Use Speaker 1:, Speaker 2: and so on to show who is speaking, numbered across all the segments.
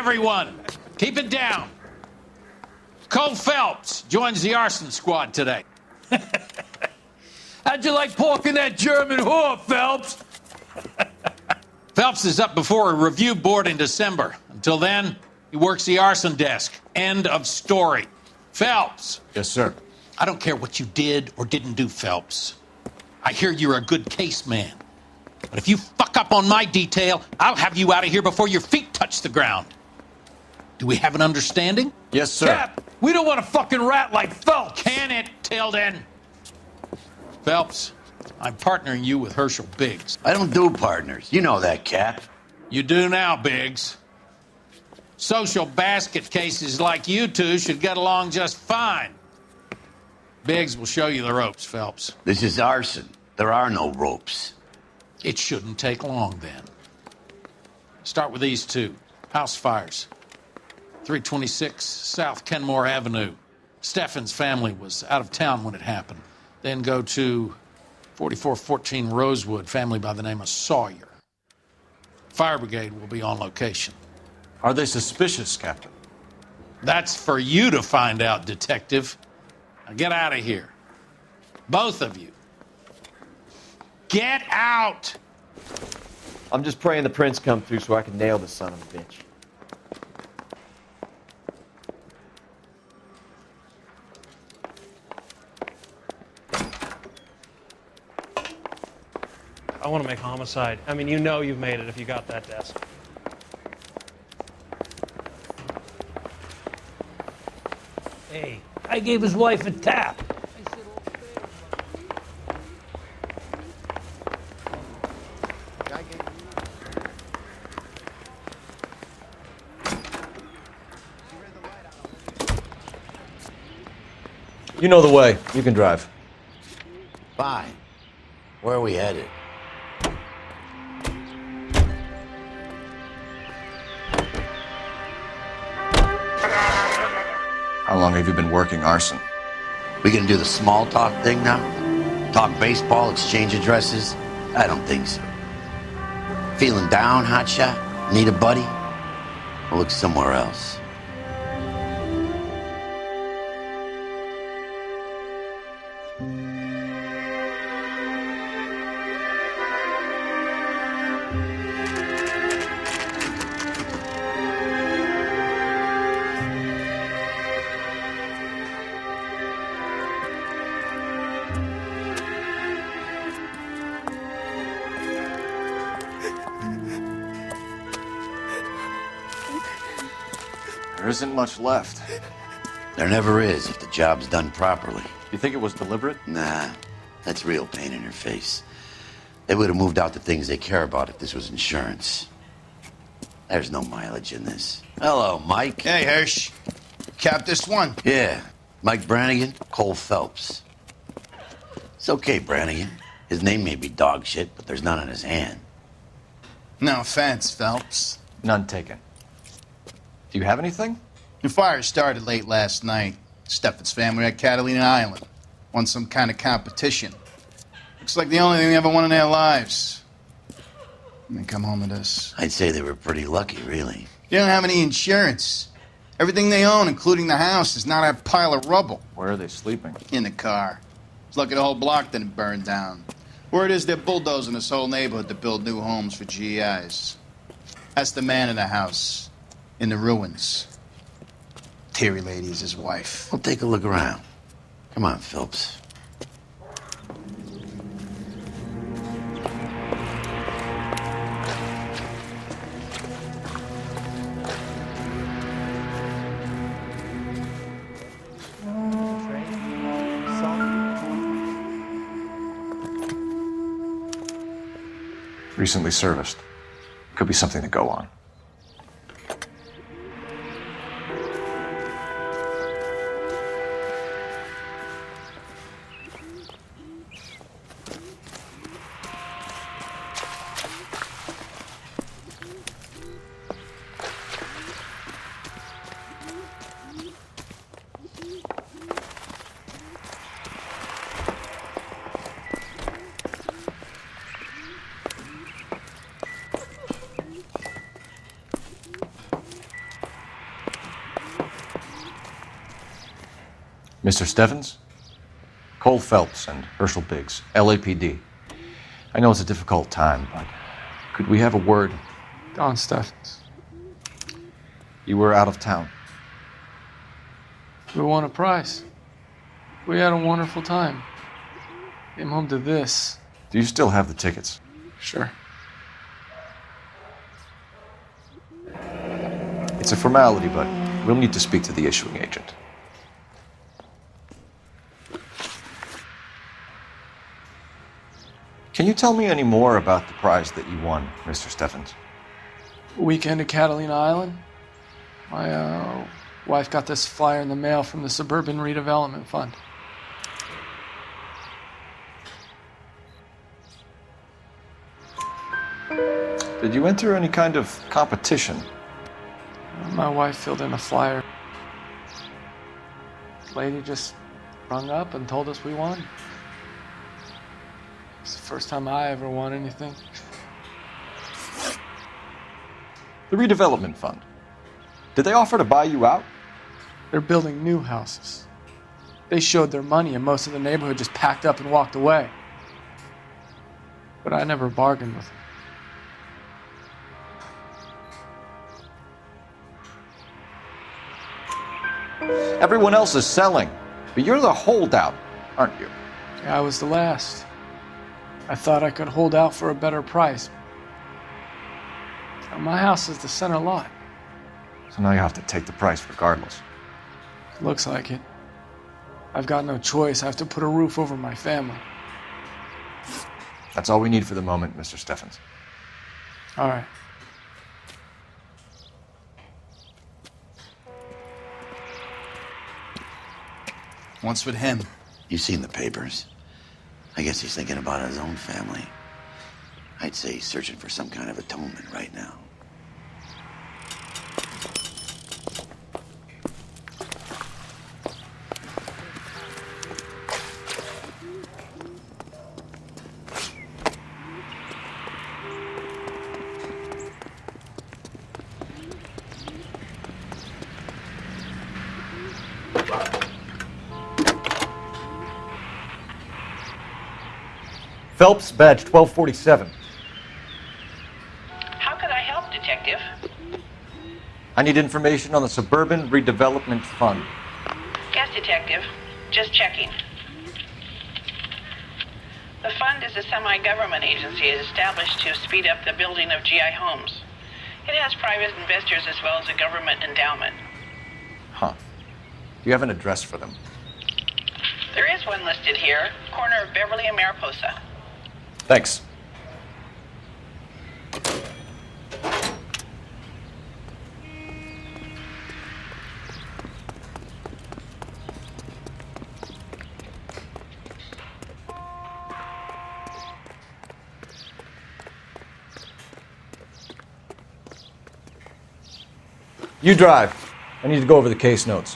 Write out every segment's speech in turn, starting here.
Speaker 1: everyone. Keep it down. Cole Phelps joins the arson squad today.
Speaker 2: How'd you like porking that German whore, Phelps?
Speaker 1: Phelps is up before a review board in December. Until then, he works the arson desk. End of story. Phelps.
Speaker 3: Yes, sir.
Speaker 1: I don't care what you did or didn't do, Phelps. I hear you're a good case man. But if you fuck up on my detail, I'll have you out of here before your feet touch the ground. Do we have an understanding?
Speaker 3: Yes, sir.
Speaker 2: Cap, we don't want a fucking rat like Phelps.
Speaker 1: Can it, Tilden? Phelps, I'm partnering you with Herschel Biggs.
Speaker 4: I don't do partners. You know that, Cap.
Speaker 1: You do now, Biggs. Social basket cases like you two should get along just fine. Biggs will show you the ropes, Phelps.
Speaker 4: This is arson. There are no ropes.
Speaker 1: It shouldn't take long, then. Start with these two. House fires. 326 South Kenmore Avenue. Steffen's family was out of town when it happened. Then go to 4414 Rosewood, family by the name of Sawyer. Fire brigade will be on location.
Speaker 3: Are they suspicious, Captain?
Speaker 1: That's for you to find out, Detective. Now get out of here. Both of you. Get out!
Speaker 5: I'm just praying the prince come through so I can nail the son of a bitch.
Speaker 6: I want to make homicide. I mean, you know you've made it if you got that desk.
Speaker 2: Hey, I gave his wife a tap.
Speaker 3: You know the way. You can drive.
Speaker 4: Fine. Where are we headed?
Speaker 3: How long have you been working arson?
Speaker 4: We gonna do the small talk thing now? Talk baseball, exchange addresses? I don't think so. Feeling down, hotshot? Need a buddy? I'll look somewhere else.
Speaker 3: There isn't much left.
Speaker 4: There never is if the job's done properly.
Speaker 3: You think it was deliberate?
Speaker 4: Nah, that's real pain in her face. They would have moved out the things they care about if this was insurance. There's no mileage in this. Hello, Mike.
Speaker 7: Hey, Hirsch. Cap this one.
Speaker 4: Yeah, Mike Brannigan, Cole Phelps. It's okay, Brannigan. His name may be dog shit, but there's none on his hand.
Speaker 7: No offense, Phelps.
Speaker 3: None taken. Do you have anything?
Speaker 7: The fire started late last night. Steffen's family at Catalina Island. Won some kind of competition. Looks like the only thing they ever won in their lives. And they come home to this.
Speaker 4: I'd say they were pretty lucky, really.
Speaker 7: They don't have any insurance. Everything they own, including the house, is not a pile of rubble.
Speaker 3: Where are they sleeping?
Speaker 7: In the car. It's lucky the whole block didn't burn down. Word is they're bulldozing this whole neighborhood to build new homes for GIs. That's the man in the house. In the ruins. Terry lady is his wife.
Speaker 4: We'll take a look around. Come on, Phelps.
Speaker 3: Recently serviced. Could be something to go on. Mr. Stevens? Cole Phelps and Herschel Biggs, LAPD. I know it's a difficult time, but could we have a word?
Speaker 8: Don Steffens.
Speaker 3: You were out of town.
Speaker 8: We won a prize. We had a wonderful time. Came home to this.
Speaker 3: Do you still have the tickets?
Speaker 8: Sure.
Speaker 3: It's a formality, but we'll need to speak to the issuing agent. Can you tell me any more about the prize that you won, Mr. Steffens?
Speaker 8: Weekend at Catalina Island. My wife got this flyer in the mail from the Suburban Redevelopment Fund.
Speaker 3: Did you enter any kind of competition?
Speaker 8: My wife filled in a flyer. Lady just rung up and told us we won. It's the first time I ever won anything.
Speaker 3: The redevelopment fund. Did they offer to buy you out?
Speaker 8: They're building new houses. They showed their money and most of the neighborhood just packed up and walked away. But I never bargained with them.
Speaker 3: Everyone else is selling, but you're the holdout, aren't you?
Speaker 8: Yeah, I was the last. I thought I could hold out for a better price. Now, my house is the center lot.
Speaker 3: So now you have to take the price regardless.
Speaker 8: Looks like it. I've got no choice. I have to put a roof over my family.
Speaker 3: That's all we need for the moment, Mr. Steffens.
Speaker 8: All right.
Speaker 7: What's with him?
Speaker 4: You've seen the papers. I guess he's thinking about his own family. I'd say he's searching for some kind of atonement right now.
Speaker 5: Phelps, badge 1247.
Speaker 9: How could I help, Detective?
Speaker 3: I need information on the Suburban Redevelopment Fund.
Speaker 9: Yes, Detective. Just checking. The fund is a semi-government agency established to speed up the building of GI homes. It has private investors as well as a government endowment.
Speaker 3: Huh. Do you have an address for them?
Speaker 9: There is one listed here, corner of Beverly and Mariposa.
Speaker 3: Thanks.
Speaker 5: You drive. I need to go over the case notes.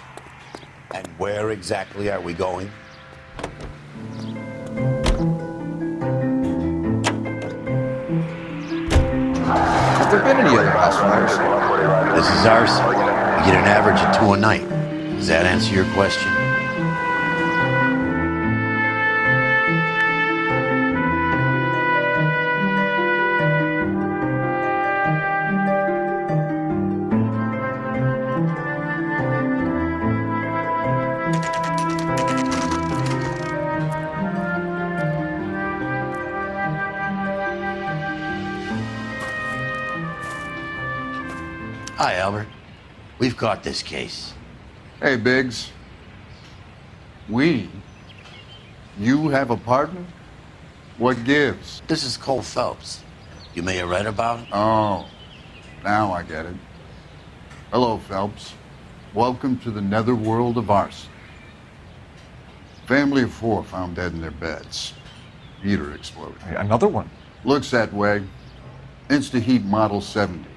Speaker 4: And where exactly are we going?
Speaker 3: Have there been any other house fires?
Speaker 4: This is arson. We get an average of 2 a night. Does that answer your question? Hi, Albert. We've caught this case.
Speaker 10: Hey, Biggs. You have a partner? What gives?
Speaker 4: This is Cole Phelps. You may have read about him.
Speaker 10: Oh, now I get it. Hello, Phelps. Welcome to the netherworld of arson. Family of 4 found dead in their beds. Heater exploded.
Speaker 3: Hey, another one.
Speaker 10: Looks that way. Insta-Heat Model 70.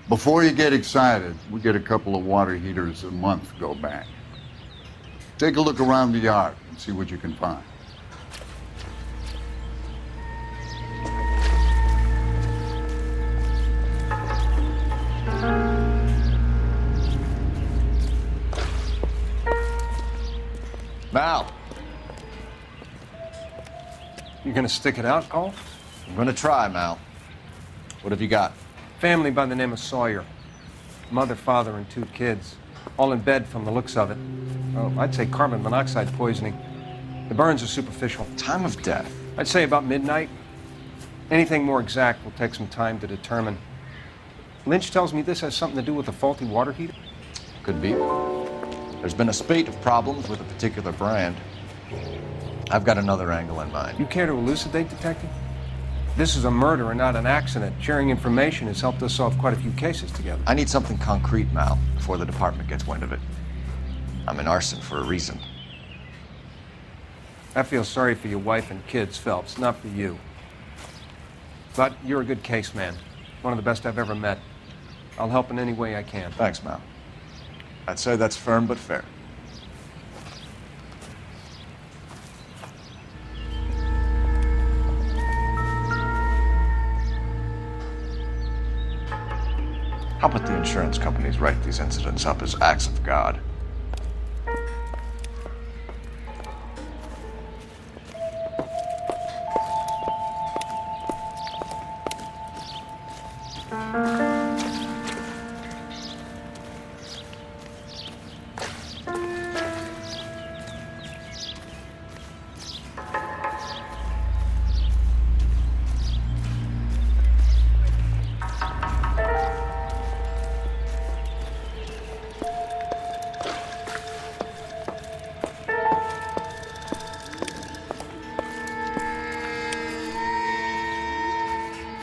Speaker 10: Before you get excited, we get a couple of water heaters a month go back. Take a look around the yard and see what you can find.
Speaker 3: Mal,
Speaker 11: You gonna stick it out, Cole?
Speaker 3: I'm gonna try, Mal. What have you got?
Speaker 11: Family by the name of Sawyer. Mother, father, and 2 kids. All in bed from the looks of it. Oh, I'd say carbon monoxide poisoning. The burns are superficial.
Speaker 3: Time of death.
Speaker 11: I'd say about midnight. Anything more exact will take some time to determine. Lynch tells me this has something to do with a faulty water heater.
Speaker 3: Could be. There's been a spate of problems with a particular brand. I've got another angle in mind.
Speaker 11: You care to elucidate, Detective? This is a murder and not an accident. Sharing information has helped us solve quite a few cases together.
Speaker 3: I need something concrete, Mal, before the department gets wind of it. I'm in arson for a reason.
Speaker 11: I feel sorry for your wife and kids, Phelps, not for you. But you're a good case man. One of the best I've ever met. I'll help in any way I can.
Speaker 3: Thanks, Mal. I'd say that's firm but fair. How about the insurance companies write these incidents up as acts of God?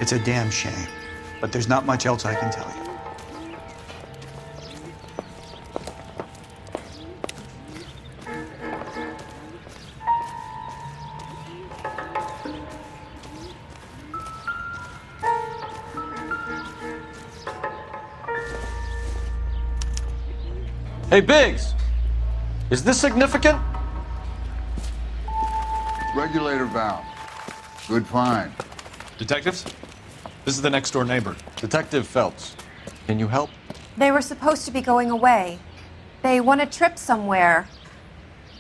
Speaker 12: It's a damn shame, but there's not much else I can tell you.
Speaker 3: Hey, Biggs! Is this significant?
Speaker 10: Regulator valve. Good find.
Speaker 13: Detectives? This is the next door neighbor.
Speaker 3: Detective Phelps. Can you help?
Speaker 14: They were supposed to be going away. They won a trip somewhere.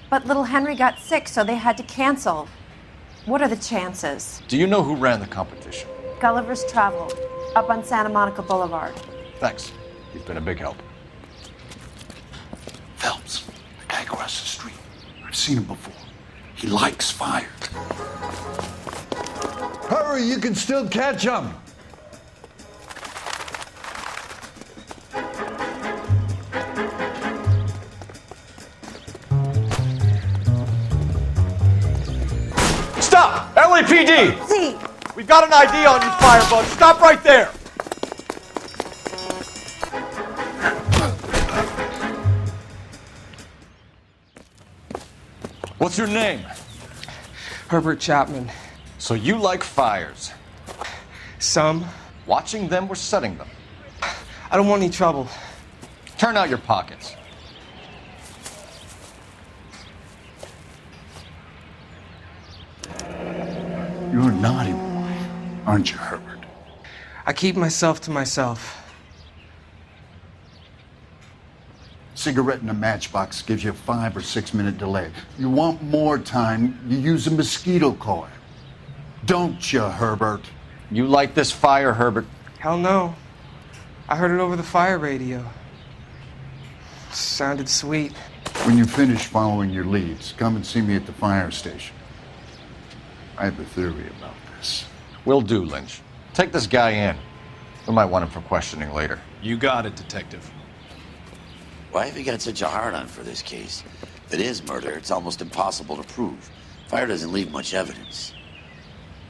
Speaker 14: But little Henry got sick, so they had to cancel. What are the chances?
Speaker 3: Do you know who ran the competition?
Speaker 14: Gulliver's Travel, up on Santa Monica Boulevard.
Speaker 3: Thanks. You've been a big help.
Speaker 10: Phelps, the guy across the street. I've seen him before. He likes fire. Hurry, you can still catch him.
Speaker 3: Stop! LAPD!
Speaker 14: See!
Speaker 3: We've got an ID on you, Firebug. Stop right there! What's your name?
Speaker 15: Herbert Chapman.
Speaker 3: So you like fires?
Speaker 15: Some.
Speaker 3: Watching them or setting them?
Speaker 15: I don't want any trouble.
Speaker 3: Turn out your pockets.
Speaker 10: You're a naughty boy, aren't you, Herbert?
Speaker 15: I keep myself to myself.
Speaker 10: Cigarette in a matchbox gives you a 5 or 6 minute delay. You want more time, you use a mosquito coil. Don't you, Herbert?
Speaker 3: You like this fire, Herbert?
Speaker 15: Hell no. I heard it over the fire radio. Sounded sweet.
Speaker 10: When you finish following your leads, come and see me at the fire station. I have a theory about this.
Speaker 3: Will do, Lynch. Take this guy in. We might want him for questioning later.
Speaker 13: You got it, Detective.
Speaker 4: Why have you got such a hard-on for this case? If it is murder, it's almost impossible to prove. Fire doesn't leave much evidence.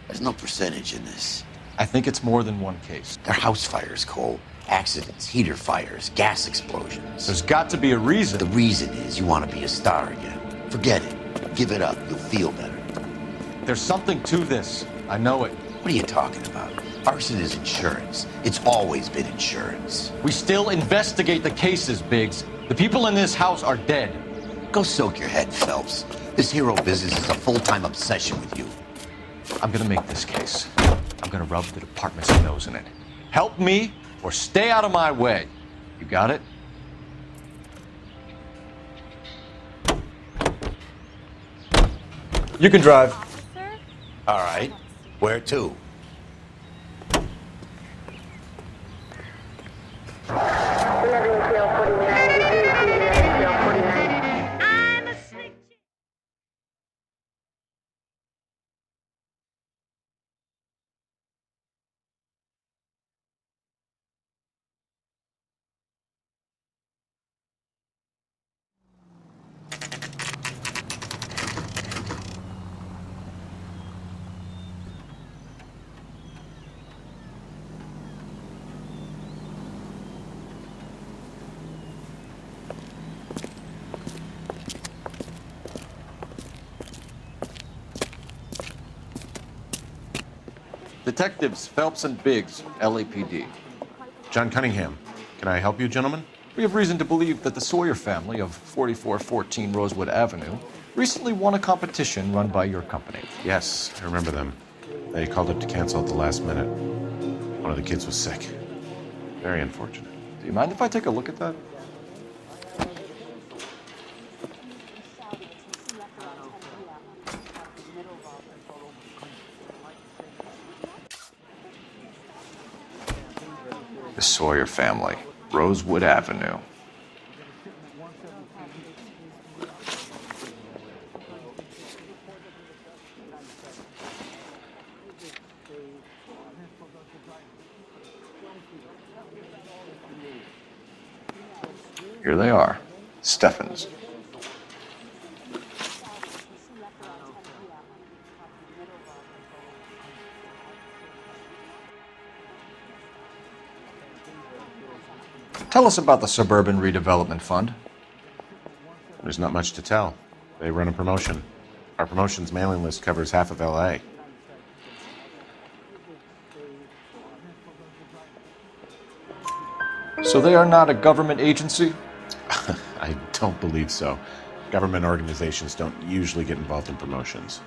Speaker 4: There's no percentage in this.
Speaker 3: I think it's more than one case.
Speaker 4: They're house fires, Cole. Accidents, heater fires, gas explosions.
Speaker 3: There's got to be a reason.
Speaker 4: The reason is you want to be a star again. Forget it. Give it up. You'll feel better.
Speaker 3: There's something to this. I know it.
Speaker 4: What are you talking about? Arson is insurance. It's always been insurance.
Speaker 3: We still investigate the cases, Biggs. The people in this house are dead.
Speaker 4: Go soak your head, Phelps. This hero business is a full-time obsession with you.
Speaker 3: I'm gonna make this case. I'm gonna rub the department's nose in it. Help me or stay out of my way. You got it? You can drive.
Speaker 4: All right. Where to?
Speaker 3: Detectives Phelps and Biggs, LAPD.
Speaker 13: John Cunningham. Can I help you, gentlemen?
Speaker 3: We have reason to believe that the Sawyer family of 4414 Rosewood Avenue recently won a competition run by your company.
Speaker 13: Yes, I remember them. They called up to cancel at the last minute. One of the kids was sick. Very unfortunate.
Speaker 3: Do you mind if I take a look at that? The Sawyer family, Rosewood Avenue. Here they are, Steffens. Tell us about the Suburban Redevelopment Fund.
Speaker 13: There's not much to tell. They run a promotion. Our promotion's mailing list covers half of LA.
Speaker 3: So they are not a government agency?
Speaker 13: I don't believe so. Government organizations don't usually get involved in promotions.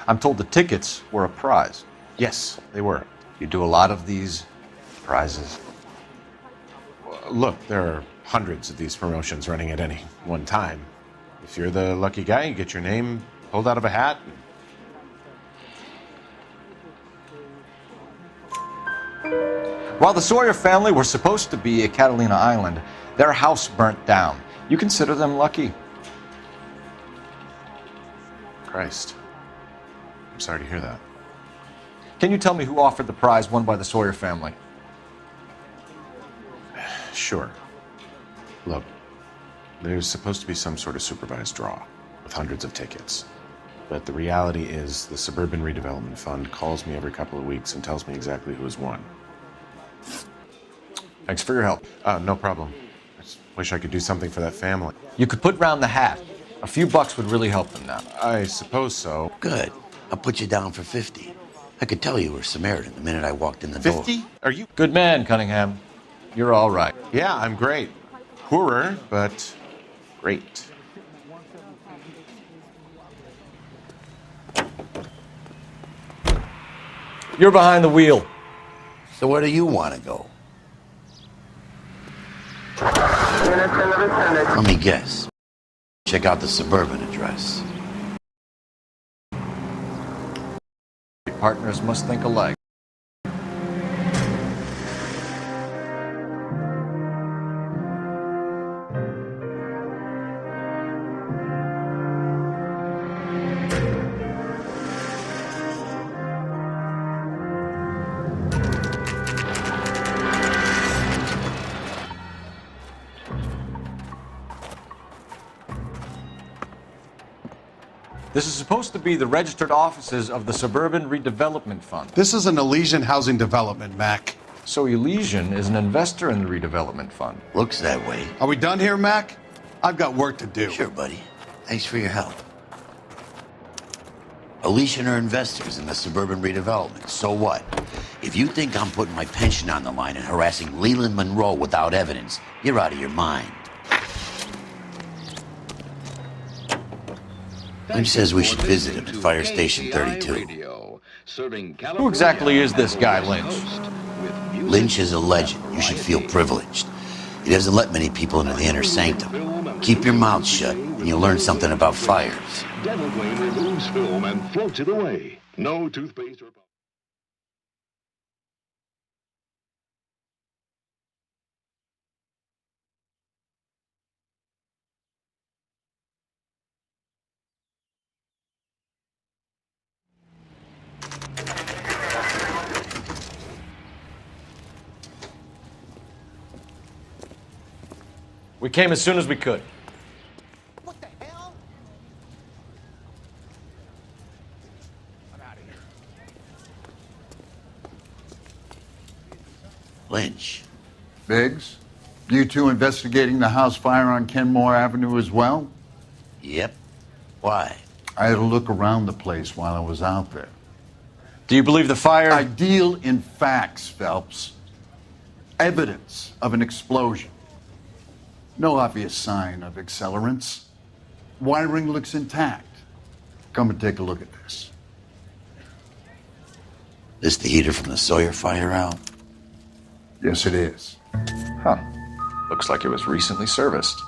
Speaker 3: I'm told the tickets were a prize.
Speaker 13: Yes, they were.
Speaker 3: You do a lot of these prizes.
Speaker 13: Look, there are hundreds of these promotions running at any one time. If you're the lucky guy, you get your name pulled out of a hat.
Speaker 3: While the Sawyer family were supposed to be at Catalina Island, their house burnt down. You consider them lucky?
Speaker 13: Christ. I'm sorry to hear that.
Speaker 3: Can you tell me who offered the prize won by the Sawyer family?
Speaker 13: Sure. Look, there's supposed to be some sort of supervised draw with hundreds of tickets. But the reality is the Suburban Redevelopment Fund calls me every couple of weeks and tells me exactly who has won.
Speaker 3: Thanks for your help.
Speaker 13: No problem. I just wish I could do something for that family.
Speaker 3: You could put round the hat. A few bucks would really help them now.
Speaker 13: I suppose so.
Speaker 4: Good. I'll put you down for 50. I could tell you were Samaritan the minute I walked in the door.
Speaker 13: 50? Are you?
Speaker 3: Good man, Cunningham. You're all right.
Speaker 13: Yeah, I'm great. Poorer, but great.
Speaker 3: You're behind the wheel.
Speaker 4: So where do you want to go? Let me guess. Check out the Suburban address.
Speaker 3: Partners must think alike. This is supposed to be the registered offices of the Suburban Redevelopment Fund.
Speaker 16: This is an Elysian housing development, Mac.
Speaker 3: So Elysian is an investor in the redevelopment fund.
Speaker 4: Looks that way.
Speaker 16: Are we done here, Mac? I've got work to do.
Speaker 4: Sure, buddy. Thanks for your help. Elysian are investors in the Suburban Redevelopment. So what? If you think I'm putting my pension on the line and harassing Leland Monroe without evidence, you're out of your mind. Lynch says we should visit him at Fire Station 32.
Speaker 3: Who exactly is this guy, Lynch?
Speaker 4: Lynch is a legend. You should feel privileged. He doesn't let many people into the inner sanctum. Keep your mouth shut, and you'll learn something about fires.
Speaker 17: Dental Clean removes film and floats it away. No toothpaste or...
Speaker 5: We came as soon as we could.
Speaker 4: Lynch.
Speaker 10: Biggs, you two investigating the house fire on Kenmore Avenue as well?
Speaker 4: Yep. Why?
Speaker 10: I had a look around the place while I was out there.
Speaker 5: Do you believe the fire?
Speaker 10: I deal in facts, Phelps. Evidence of an explosion. No obvious sign of accelerants. Wiring looks intact. Come and take a look at this.
Speaker 4: This the heater from the Sawyer fire, Al?
Speaker 10: Yes, it is.
Speaker 3: Huh. Looks like it was recently serviced.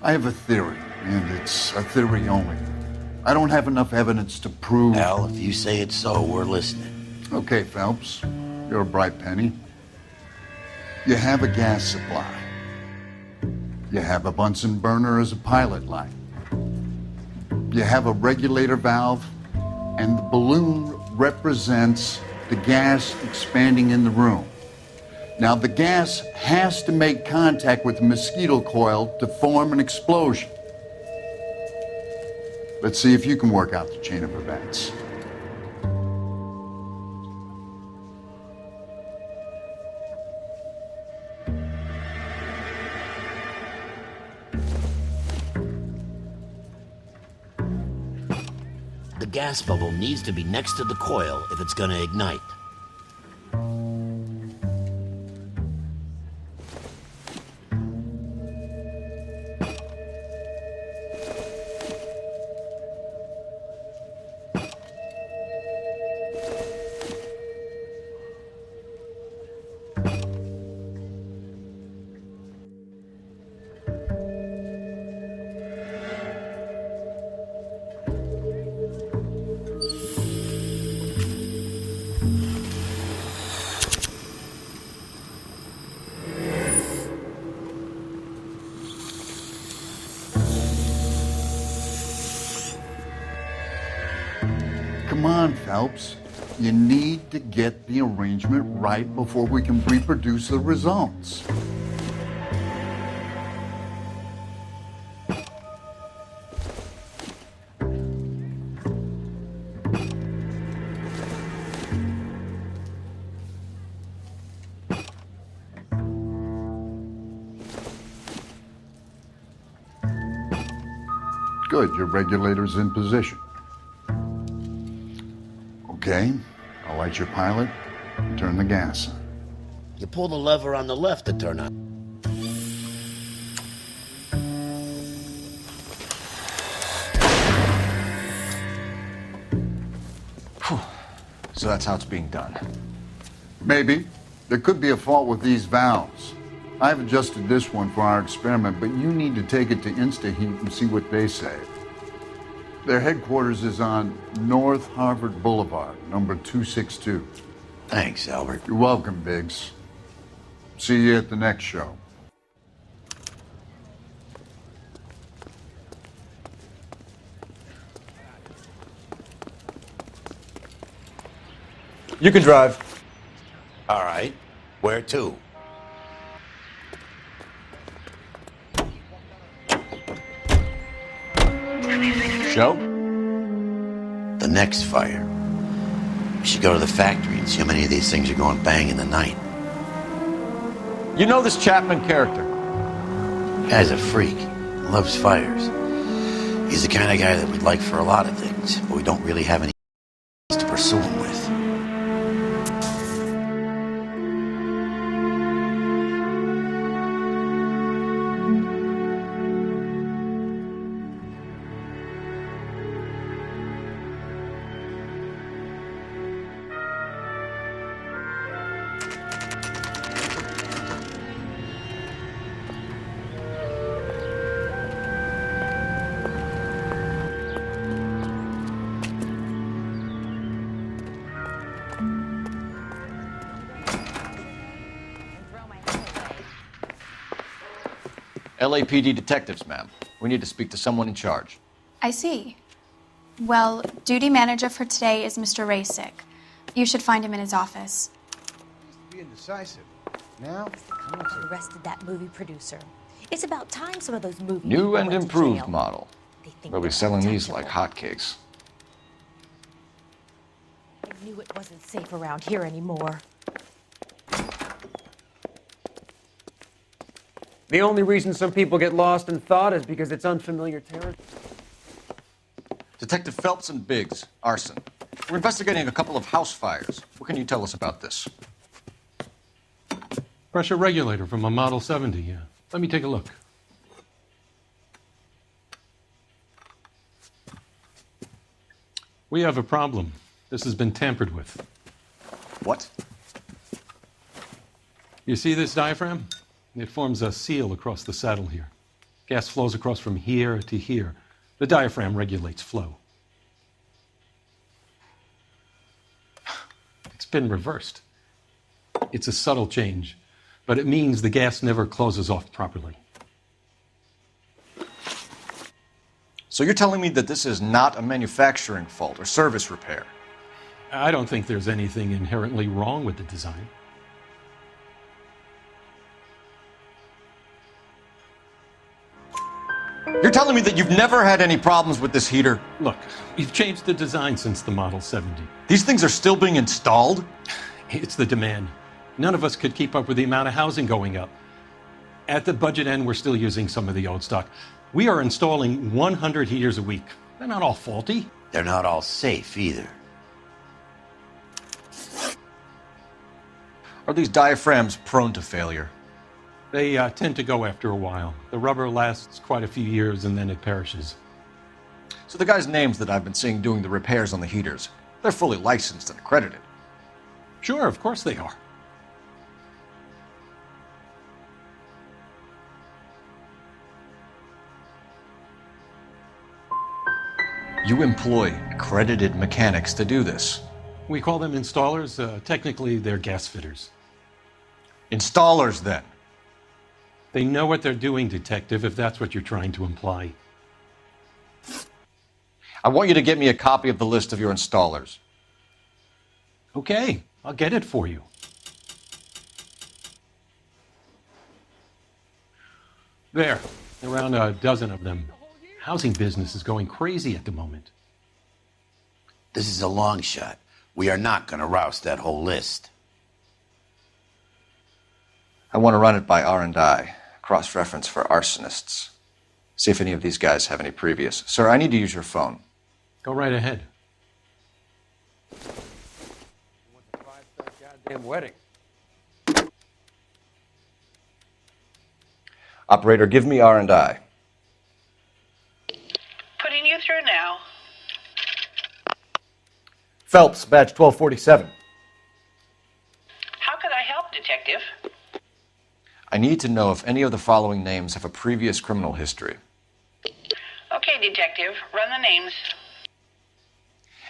Speaker 10: I have a theory, and it's a theory only. I don't have enough evidence to prove...
Speaker 4: Al, if you say it's so, we're listening.
Speaker 10: Okay, Phelps. You're a bright penny. You have a gas supply. You have a Bunsen burner as a pilot light. You have a regulator valve, and the balloon represents the gas expanding in the room. Now, the gas has to make contact with the mosquito coil to form an explosion. Let's see if you can work out the chain of events.
Speaker 4: The gas bubble needs to be next to the coil if it's gonna ignite.
Speaker 10: Come on, Phelps. You need to get the arrangement right before we can reproduce the results. Good, your regulator's in position. Okay, I'll light your pilot and turn the gas on.
Speaker 4: You pull the lever on the left to turn on.
Speaker 3: So that's how it's being done.
Speaker 10: Maybe. There could be a fault with these valves. I've adjusted this one for our experiment, but you need to take it to InstaHeat and see what they say. Their headquarters is on North Harvard Boulevard, number 262.
Speaker 4: Thanks, Albert.
Speaker 10: You're welcome, Biggs. See you at the next show.
Speaker 5: You can drive.
Speaker 4: All right. Where to?
Speaker 3: Show?
Speaker 4: The next fire. We should go to the factory and see how many of these things are going bang in the night.
Speaker 5: You know this Chapman character?
Speaker 4: Guy's a freak. Loves fires. He's the kind of guy that we'd like for a lot of things, but we don't really have any to pursue him with.
Speaker 3: LAPD detectives, ma'am. We need to speak to someone in charge.
Speaker 18: I see. Well, duty manager for today is Mr. Rasick. You should find him in his office.
Speaker 19: Be indecisive. Now,
Speaker 20: Congress arrested that movie producer. It's about time some of those movies
Speaker 3: New and
Speaker 20: went to
Speaker 3: improved
Speaker 20: jail.
Speaker 3: model.
Speaker 20: think
Speaker 3: They'll be
Speaker 20: they're
Speaker 3: selling these
Speaker 20: untouchable.
Speaker 3: like hotcakes.
Speaker 20: I knew it wasn't safe around here anymore.
Speaker 11: The only reason some people get lost in thought is because it's unfamiliar territory.
Speaker 3: Detective Phelps and Biggs, arson. We're investigating a couple of house fires. What can you tell us about this?
Speaker 21: Pressure regulator from a Model 70, yeah. Let me take a look. We have a problem. This has been tampered with.
Speaker 3: What?
Speaker 21: You see this diaphragm? It forms a seal across the saddle here. Gas flows across from here to here. The diaphragm regulates flow. It's been reversed. It's a subtle change, but it means the gas never closes off properly.
Speaker 3: So you're telling me that this is not a manufacturing fault or service repair?
Speaker 21: I don't think there's anything inherently wrong with the design.
Speaker 3: You're telling me that you've never had any problems with this heater?
Speaker 21: Look, we've changed the design since the Model 70.
Speaker 3: These things are still being installed?
Speaker 21: It's the demand. None of us could keep up with the amount of housing going up. At the budget end, we're still using some of the old stock. We are installing 100 heaters a week. They're not all faulty.
Speaker 4: They're not all safe either.
Speaker 3: Are these diaphragms prone to failure?
Speaker 21: They tend to go after a while. The rubber lasts quite a few years and then it perishes.
Speaker 3: So the guys' names that I've been seeing doing the repairs on the heaters, they're fully licensed and accredited.
Speaker 21: Sure, of course they are.
Speaker 3: You employ accredited mechanics to do this.
Speaker 21: We call them installers. Technically, they're gas fitters.
Speaker 3: Installers, then?
Speaker 21: They know what they're doing, Detective, if that's what you're trying to imply.
Speaker 3: I want you to get me a copy of the list of your installers.
Speaker 21: Okay, I'll get it for you. There, around a dozen of them. Housing business is going crazy at the moment.
Speaker 4: This is a long shot. We are not going to roust that whole list.
Speaker 3: I want to run it by R&I, cross-reference for arsonists. See if any of these guys have any previous. Sir, I need to use your phone.
Speaker 21: Go right ahead.
Speaker 11: Goddamn wedding.
Speaker 3: Operator, give me R&I.
Speaker 9: Putting you through now.
Speaker 3: Phelps, badge 1247.
Speaker 9: How could I help, Detective?
Speaker 3: I need to know if any of the following names have a previous criminal history.
Speaker 9: Okay, Detective, run the names.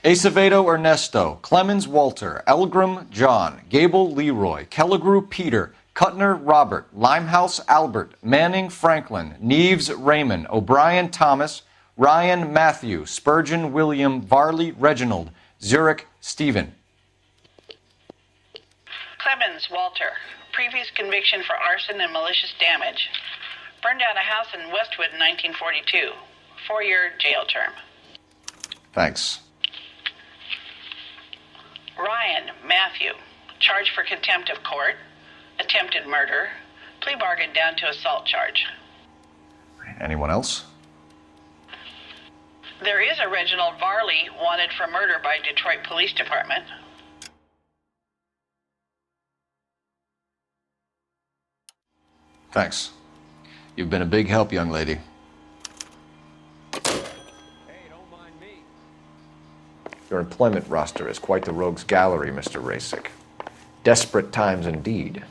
Speaker 3: Acevedo Ernesto, Clemens Walter, Elgram John, Gable Leroy, Kelligrew Peter, Cutner Robert, Limehouse Albert, Manning Franklin, Neves Raymond, O'Brien Thomas, Ryan Matthew, Spurgeon William, Varley Reginald, Zurich Stephen.
Speaker 9: Clemens Walter. Previous conviction for arson and malicious damage. Burned down a house in Westwood in 1942. 4-year jail term.
Speaker 3: Thanks.
Speaker 9: Ryan Matthew. Charged for contempt of court. Attempted murder. Plea bargain down to assault charge.
Speaker 3: Anyone else?
Speaker 9: There is a Reginald Varley wanted for murder by Detroit Police Department.
Speaker 3: Thanks. You've been a big help, young lady. Your employment roster is quite the rogues gallery, Mr. Rasick. Desperate times indeed.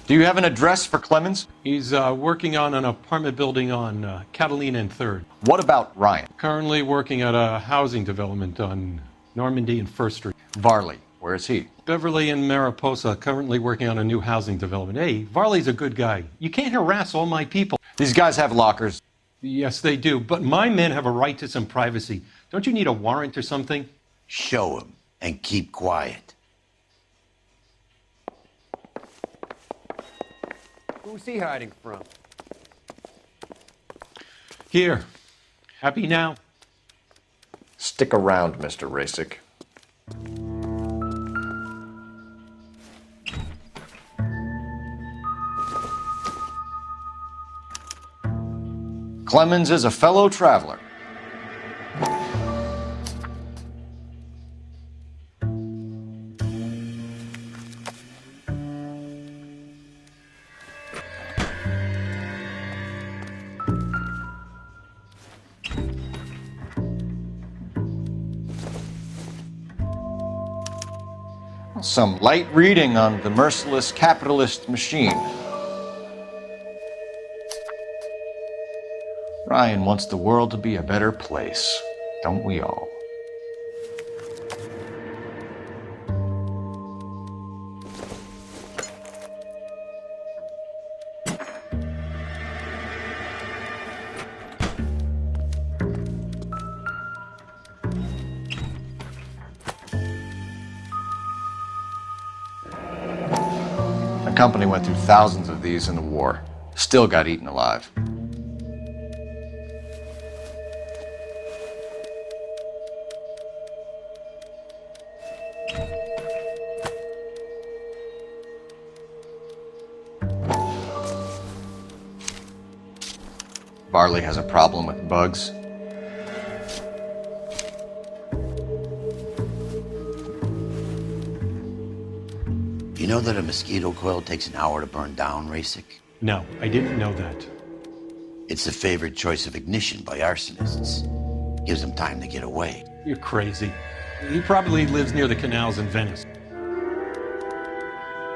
Speaker 3: Do you have an address for Clemens?
Speaker 21: He's working on an apartment building on Catalina and 3rd.
Speaker 3: What about Ryan?
Speaker 21: Currently working at a housing development on Normandy and 1st Street.
Speaker 3: Varley, Where's he?
Speaker 21: Beverly and Mariposa, currently working on a new housing development. Hey, Varley's a good guy. You can't harass all my people.
Speaker 3: These guys have lockers.
Speaker 21: Yes, they do, but my men have a right to some privacy. Don't you need a warrant or something?
Speaker 4: Show him and keep quiet.
Speaker 11: Who's he hiding from?
Speaker 21: Here. Happy now?
Speaker 3: Stick around, Mr. Rasick. Clemens is a fellow traveler. Some light reading on the merciless capitalist machine. Ryan wants the world to be a better place, don't we all? The company went through thousands of these in the war. Still got eaten alive. Varley has a problem with bugs.
Speaker 4: You know that a mosquito coil takes an hour to burn down, Rasick?
Speaker 21: No, I didn't know that.
Speaker 4: It's the favored choice of ignition by arsonists. Gives them time to get away.
Speaker 21: You're crazy. He probably lives near the canals in Venice.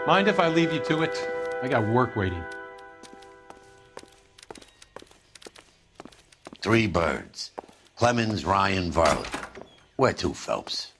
Speaker 21: Mind if I leave you to it? I got work waiting.
Speaker 4: 3 birds. Clemens, Ryan, Varley. Where to, Phelps?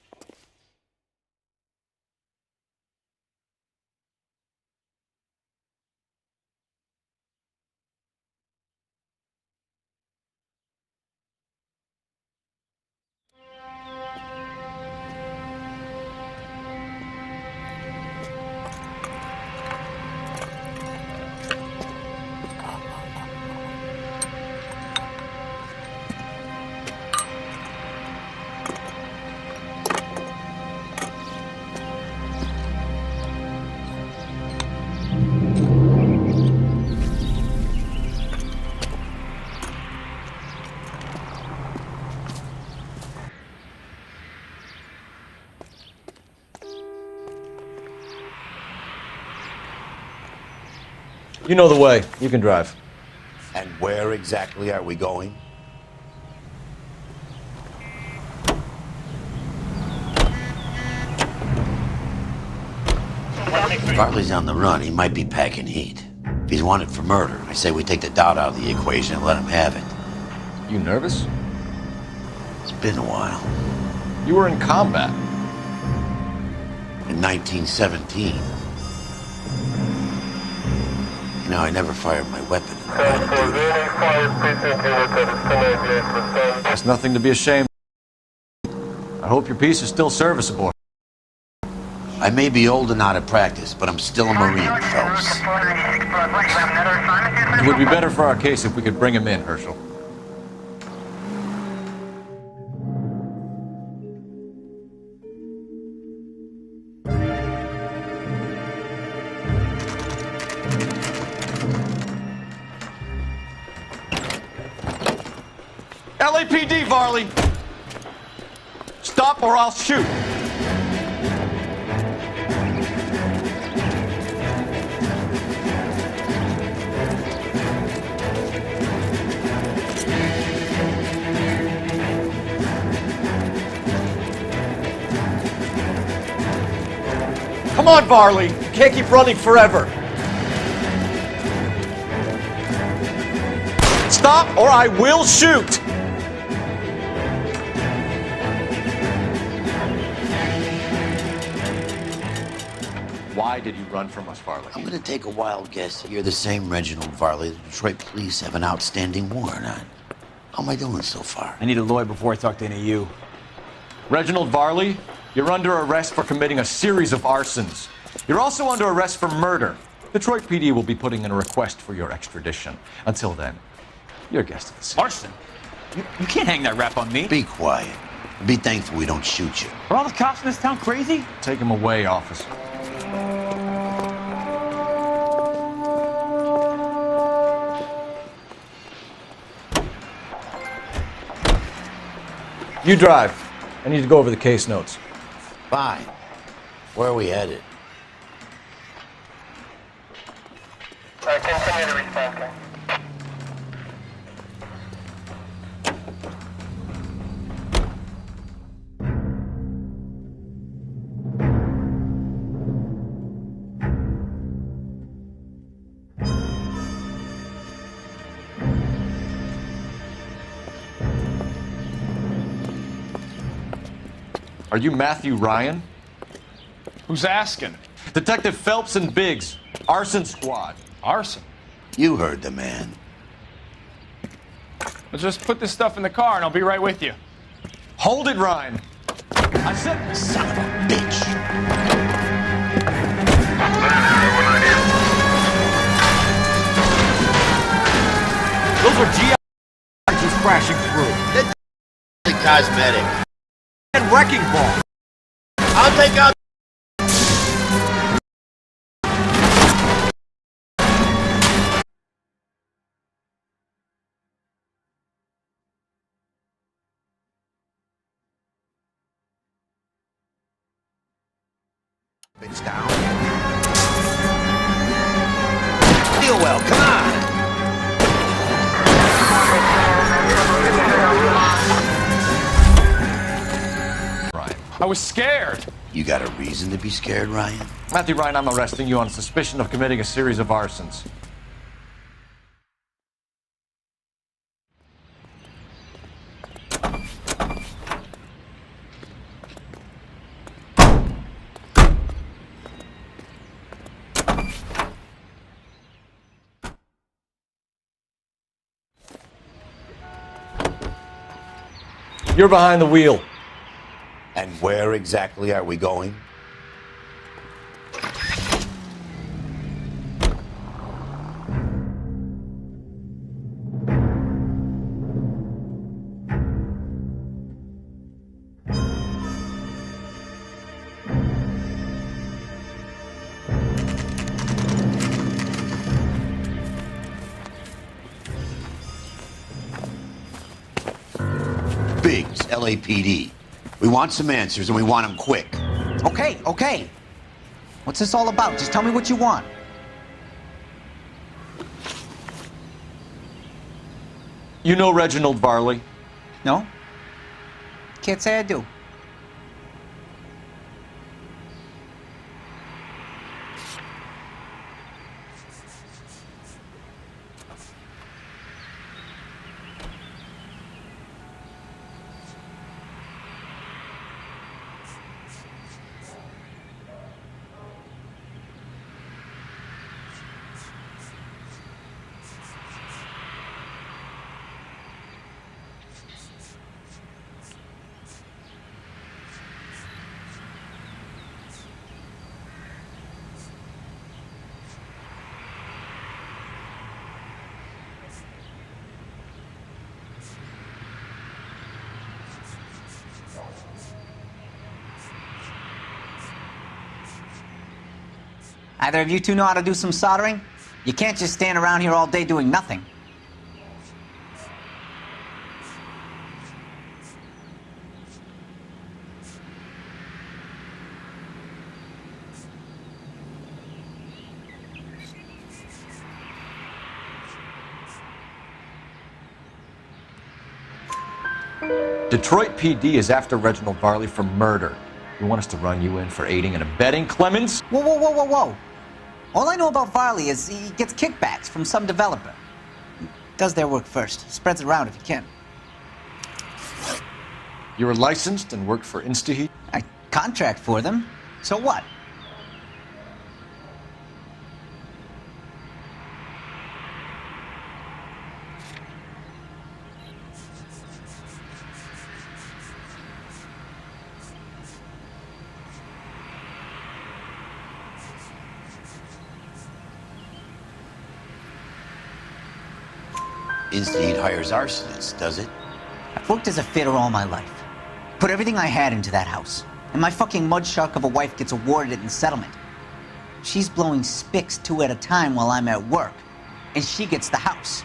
Speaker 3: You know the way. You can drive.
Speaker 4: And where exactly are we going? If Varley's on the run, he might be packing heat. If he's wanted for murder, I say we take the doubt out of the equation and let him have it.
Speaker 3: You nervous?
Speaker 4: It's been a while.
Speaker 3: You were in combat.
Speaker 4: In 1917. You know, I never fired my weapon in the line of duty.
Speaker 3: There's nothing to be ashamed of. I hope your piece is still serviceable.
Speaker 4: I may be old and out of practice, but I'm still a Marine, Phelps.
Speaker 3: It would be better for our case if we could bring him in, Herschel. LAPD, Varley! Stop or I'll shoot! Come on, Varley! You can't keep running forever! Stop or I will shoot! Why did you run from us, Varley?
Speaker 4: I'm gonna take a wild guess that you're the same Reginald Varley the Detroit police have an outstanding warrant on. How am I doing so far?
Speaker 12: I need a lawyer before I talk to any of you.
Speaker 3: Reginald Varley, you're under arrest for committing a series of arsons. You're also under arrest for murder. Detroit PD will be putting in a request for your extradition. Until then, you're a guest of the city.
Speaker 12: Arson? You can't hang that rap on me.
Speaker 4: Be quiet. Be thankful we don't shoot you.
Speaker 12: Are all the cops in this town crazy?
Speaker 3: Take him away, officer. You drive. I need to go over the case notes.
Speaker 4: Fine. Where are we headed?
Speaker 1: Continue to respond, sir.
Speaker 3: Are you Matthew Ryan?
Speaker 8: Who's asking?
Speaker 3: Detective Phelps and Biggs, arson squad.
Speaker 8: Arson?
Speaker 4: You heard the man.
Speaker 8: Let's just put this stuff in the car and I'll be right with you.
Speaker 3: Hold it, Ryan. I said,
Speaker 4: son of a bitch.
Speaker 3: Those are GIs crashing through.
Speaker 4: That's cosmetic.
Speaker 3: And wrecking ball.
Speaker 4: I'll take out. It's down. Feel well, come on.
Speaker 3: Ryan.
Speaker 8: I was scared.
Speaker 4: You got a reason to be scared, Ryan?
Speaker 3: Matthew Ryan, I'm arresting you on suspicion of committing a series of arsons. You're behind the wheel.
Speaker 4: And where exactly are we going? Biggs, LAPD. We want some answers, and we want them quick.
Speaker 12: Okay. What's this all about? Just tell me what you want.
Speaker 3: You know Reginald Varley?
Speaker 12: No? Can't say I do. Either of you two know how to do some soldering? You can't just stand around here all day doing nothing.
Speaker 3: Detroit PD is after Reginald Varley for murder. You want us to run you in for aiding and abetting Clemens?
Speaker 12: Whoa. All I know about Varley is he gets kickbacks from some developer. He does their work first, spreads it around if he can.
Speaker 3: You were licensed and worked for InstaHeat?
Speaker 12: I contract for them. So what?
Speaker 4: Insta-Heat hires arsonists, does it?
Speaker 12: I've worked as a fitter all my life. Put everything I had into that house. And my fucking mud shark of a wife gets awarded it in settlement. She's blowing spics 2 at a time while I'm at work. And she gets the house.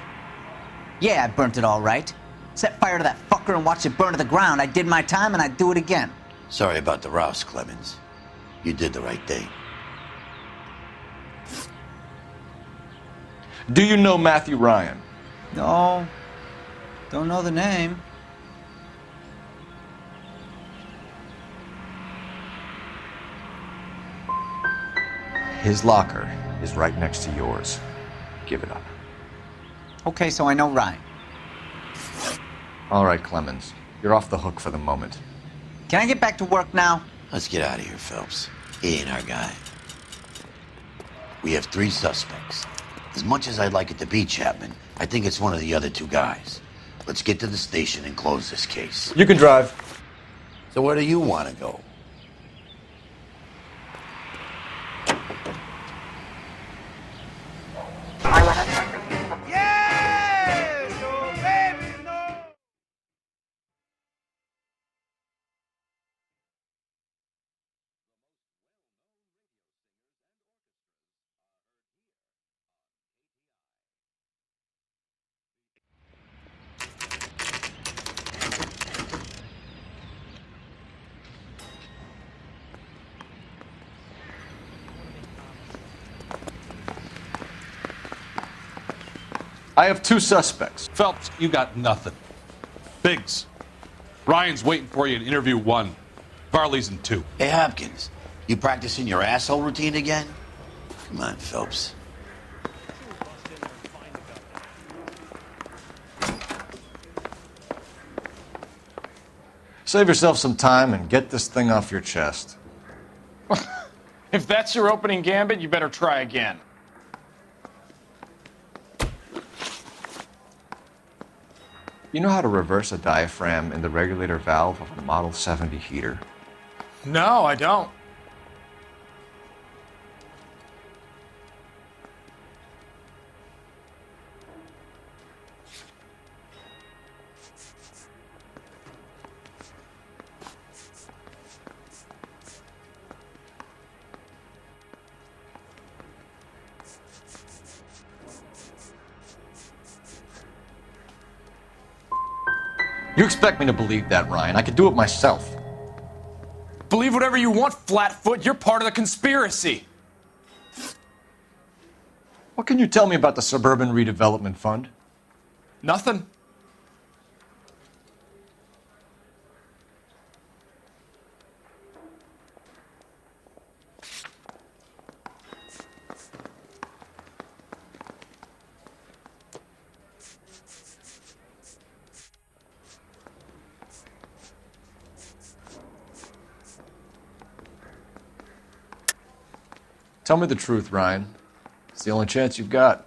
Speaker 12: Yeah, I burnt it all right. Set fire to that fucker and watched it burn to the ground. I did my time and I'd do it again.
Speaker 4: Sorry about the rouse, Clemens. You did the right thing.
Speaker 3: Do you know Matthew Ryan?
Speaker 12: No. Don't know the name.
Speaker 3: His locker is right next to yours. Give it up.
Speaker 12: Okay, so I know Ryan.
Speaker 3: All right, Clemens. You're off the hook for the moment.
Speaker 12: Can I get back to work now?
Speaker 4: Let's get out of here, Phelps. He ain't our guy. We have 3 suspects. As much as I'd like it to be Chapman, I think it's one of the other 2 guys. Let's get to the station and close this case.
Speaker 3: You can drive.
Speaker 4: So where do you want to go?
Speaker 3: I have 2 suspects.
Speaker 1: Phelps, you got nothing. Biggs, Ryan's waiting for you in interview 1. Varley's in 2.
Speaker 4: Hey, Hopkins, you practicing your asshole routine again? Come on, Phelps.
Speaker 3: Save yourself some time and get this thing off your chest.
Speaker 22: If that's your opening gambit, you better try again.
Speaker 3: You know how to reverse a diaphragm in the regulator valve of a Model 70 heater?
Speaker 22: No, I don't.
Speaker 3: You expect me to believe that, Ryan? I could do it myself.
Speaker 22: Believe whatever you want, Flatfoot. You're part of the conspiracy.
Speaker 3: What can you tell me about the Suburban Redevelopment Fund?
Speaker 22: Nothing.
Speaker 3: Tell me the truth, Ryan. It's the only chance you've got.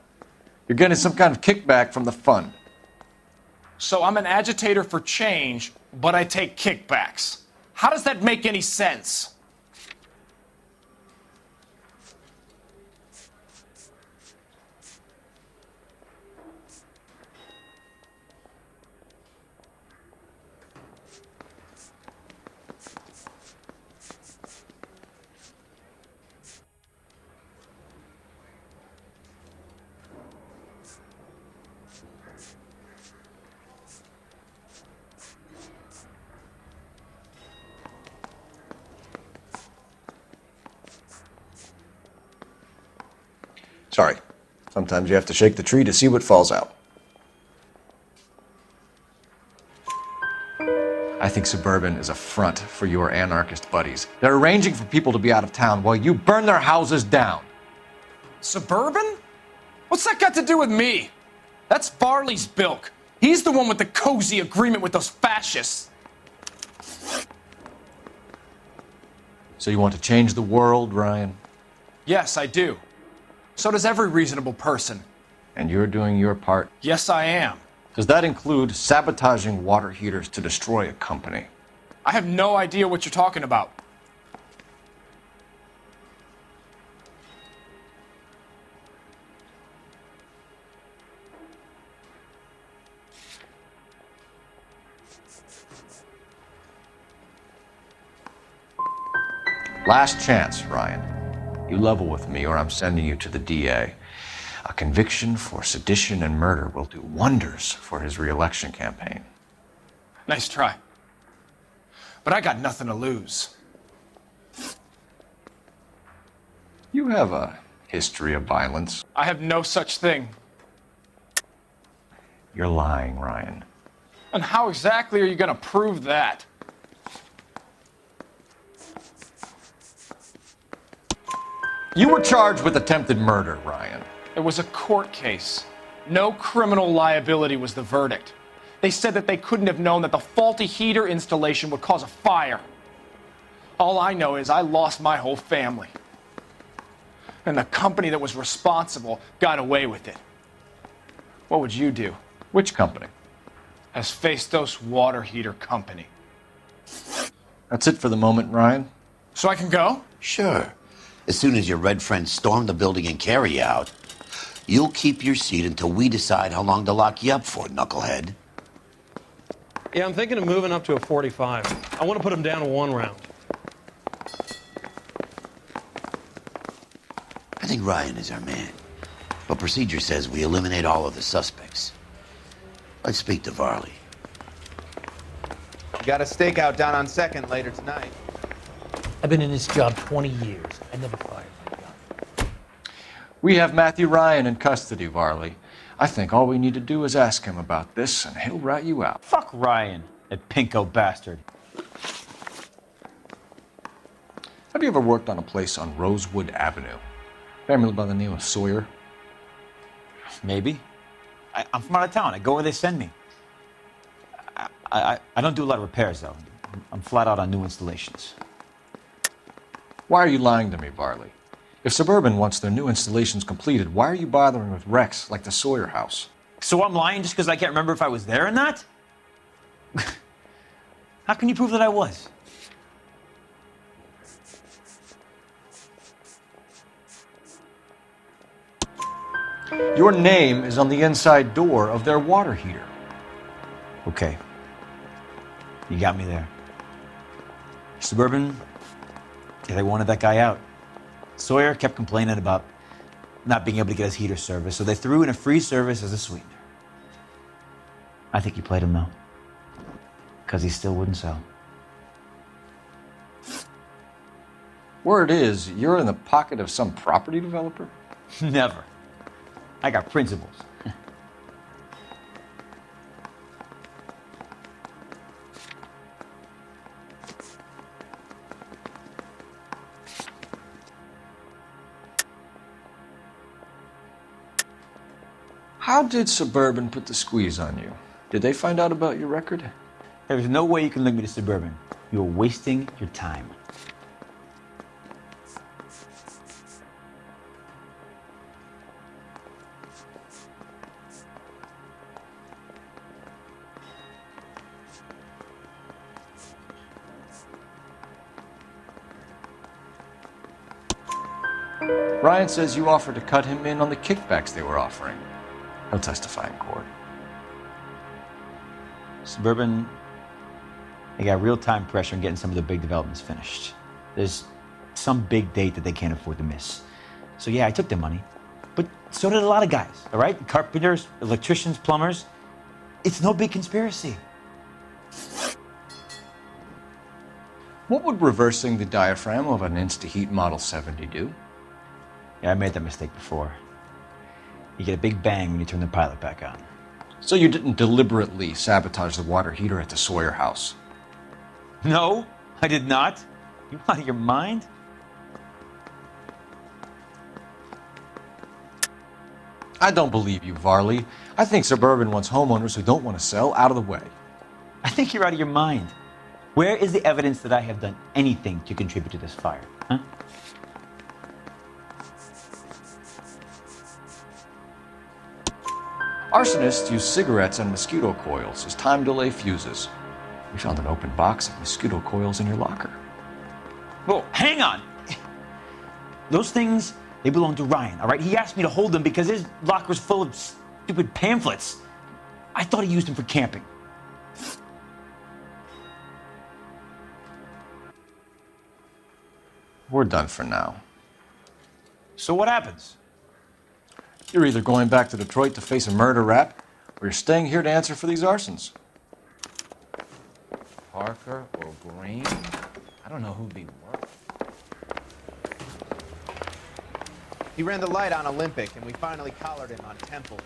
Speaker 3: You're getting some kind of kickback from the fund.
Speaker 22: So I'm an agitator for change, but I take kickbacks. How does that make any sense?
Speaker 3: Sorry. Sometimes you have to shake the tree to see what falls out. I think Suburban is a front for your anarchist buddies. They're arranging for people to be out of town while you burn their houses down.
Speaker 22: Suburban? What's that got to do with me? That's Farley's bilk. He's the one with the cozy agreement with those fascists.
Speaker 3: So you want to change the world, Ryan?
Speaker 22: Yes, I do. So does every reasonable person.
Speaker 3: And you're doing your part?
Speaker 22: Yes, I am.
Speaker 3: Does that include sabotaging water heaters to destroy a company?
Speaker 22: I have no idea what you're talking about.
Speaker 3: Last chance, Ryan. You level with me or I'm sending you to the DA. A conviction for sedition and murder will do wonders for his re-election campaign.
Speaker 22: Nice try. But I got nothing to lose.
Speaker 3: You have a history of violence.
Speaker 22: I have no such thing.
Speaker 3: You're lying, Ryan.
Speaker 22: And how exactly are you going to prove that?
Speaker 3: You were charged with attempted murder, Ryan.
Speaker 22: It was a court case. No criminal liability was the verdict. They said that they couldn't have known that the faulty heater installation would cause a fire. All I know is I lost my whole family. And the company that was responsible got away with it. What would you do?
Speaker 3: Which company?
Speaker 22: Hephaestus Water Heater Company.
Speaker 3: That's it for the moment, Ryan.
Speaker 22: So I can go?
Speaker 4: Sure. As soon as your red friends storm the building and carry you out, you'll keep your seat until we decide how long to lock you up for, knucklehead.
Speaker 2: Yeah, I'm thinking of moving up to a 45. I want to put him down to 1 round.
Speaker 4: I think Ryan is our man. But procedure says we eliminate all of the suspects. Let's speak to Varley.
Speaker 6: Got a stakeout down on 2nd later tonight.
Speaker 23: I've been in this job 20 years. I never fired my gun.
Speaker 3: We have Matthew Ryan in custody, Varley. I think all we need to do is ask him about this, and he'll rat you out.
Speaker 24: Fuck Ryan, that pinko bastard.
Speaker 3: Have you ever worked on a place on Rosewood Avenue? Family by the name of Sawyer?
Speaker 24: Maybe. I'm from out of town. I go where they send me. I don't do a lot of repairs, though. I'm flat out on new installations.
Speaker 3: Why are you lying to me, Varley? If Suburban wants their new installations completed, why are you bothering with wrecks like the Sawyer house?
Speaker 24: So I'm lying just because I can't remember if I was there or not? How can you prove that I was?
Speaker 3: Your name is on the inside door of their water heater.
Speaker 24: Okay. You got me there. Suburban, yeah, they wanted that guy out. Sawyer kept complaining about not being able to get his heater service, so they threw in a free service as a sweetener. I think he played him, though, because he still wouldn't sell.
Speaker 3: Word is, you're in the pocket of some property developer?
Speaker 24: Never. I got principles.
Speaker 3: How did Suburban put the squeeze on you? Did they find out about your record?
Speaker 24: There's no way you can link me to Suburban. You're wasting your time.
Speaker 3: Ryan says you offered to cut him in on the kickbacks they were offering. He'll testify in court.
Speaker 24: Suburban, they got real-time pressure on getting some of the big developments finished. There's some big date that they can't afford to miss. So yeah, I took their money, but so did a lot of guys, all right? Carpenters, electricians, plumbers. It's no big conspiracy.
Speaker 3: What would reversing the diaphragm of an Insta-Heat Model 70 do?
Speaker 24: Yeah, I made that mistake before. You get a big bang when you turn the pilot back on.
Speaker 3: So you didn't deliberately sabotage the water heater at the Sawyer house?
Speaker 24: No, I did not. You out of your mind?
Speaker 3: I don't believe you, Varley. I think Suburban wants homeowners who don't want to sell out of the way.
Speaker 24: I think you're out of your mind. Where is the evidence that I have done anything to contribute to this fire, huh?
Speaker 3: Arsonists use cigarettes and mosquito coils as time delay fuses. We found an open box of mosquito coils in your locker.
Speaker 24: Whoa, hang on! Those things, they belong to Ryan, all right? He asked me to hold them because his locker's full of stupid pamphlets. I thought he used them for camping.
Speaker 3: We're done for now.
Speaker 24: So what happens?
Speaker 3: You're either going back to Detroit to face a murder rap, or you're staying here to answer for these arsons.
Speaker 6: Parker or Green? I don't know who'd be worse. He ran the light on Olympic, and we finally collared him on Temple.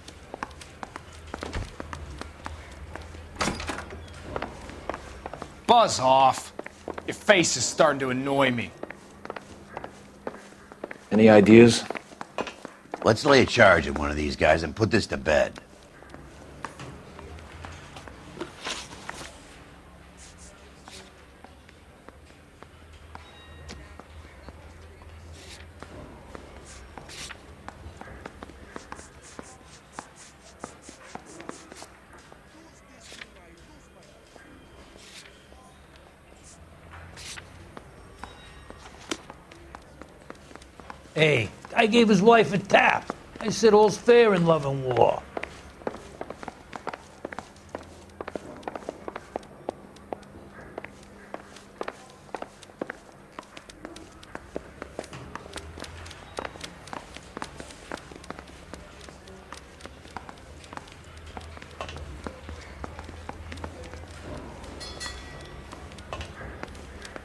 Speaker 22: Buzz off. Your face is starting to annoy me.
Speaker 3: Any ideas?
Speaker 4: Let's lay a charge at one of these guys and put this to bed.
Speaker 23: Hey, guy gave his wife a tap. I said all's fair in love and war.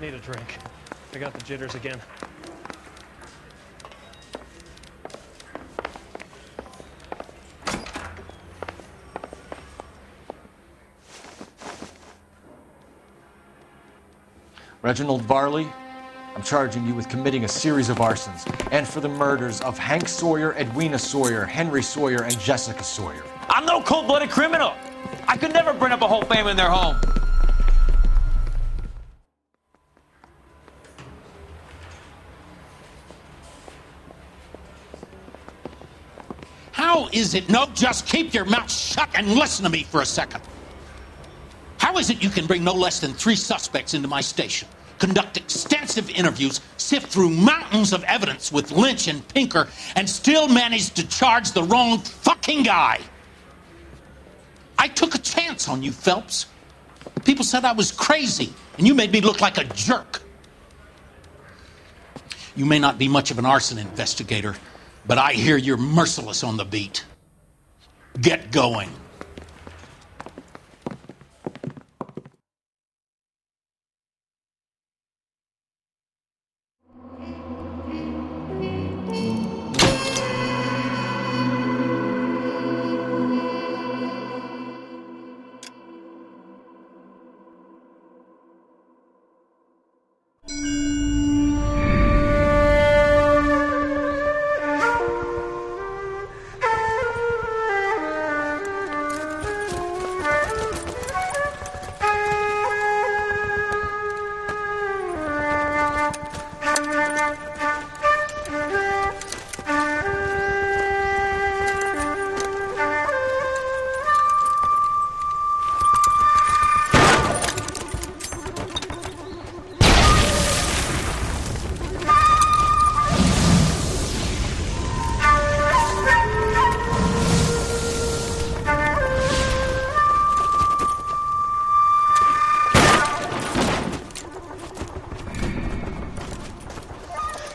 Speaker 2: Need a drink. I got the jitters again.
Speaker 3: Reginald Varley, I'm charging you with committing a series of arsons and for the murders of Hank Sawyer, Edwina Sawyer, Henry Sawyer, and Jessica Sawyer.
Speaker 7: I'm no cold-blooded criminal. I could never burn up a whole family in their home.
Speaker 13: How is it? No, just keep your mouth shut and listen to me for a second. How is it you can bring no less than 3 suspects into my station, conduct extensive interviews, sift through mountains of evidence with Lynch and Pinker, and still manage to charge the wrong fucking guy? I took a chance on you, Phelps. People said I was crazy, and you made me look like a jerk. You may not be much of an arson investigator, but I hear you're merciless on the beat. Get going.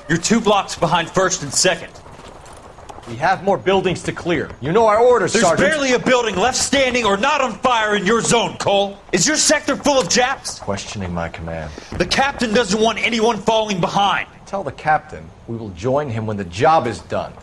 Speaker 7: You're 2 blocks behind 1st and 2nd.
Speaker 3: We have more buildings to clear. You know our orders,
Speaker 7: There's
Speaker 3: Sergeant.
Speaker 7: barely a building left standing or not on fire in your zone, Cole. Is your sector full of Japs?
Speaker 3: Questioning my command.
Speaker 7: The captain doesn't want anyone falling behind.
Speaker 3: Tell the captain we will join him when the job is done.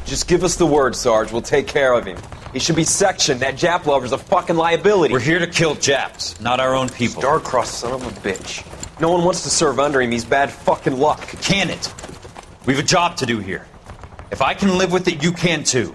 Speaker 14: Just give us the word, Sarge. We'll take care of him. He should be sectioned. That Jap lover's a fucking liability.
Speaker 7: We're here to kill Japs, not our own people.
Speaker 14: Star-crossed son of a bitch. No one wants to serve under him. He's bad fucking luck.
Speaker 7: Can it? We've a job to do here. If I can live with it, you can too.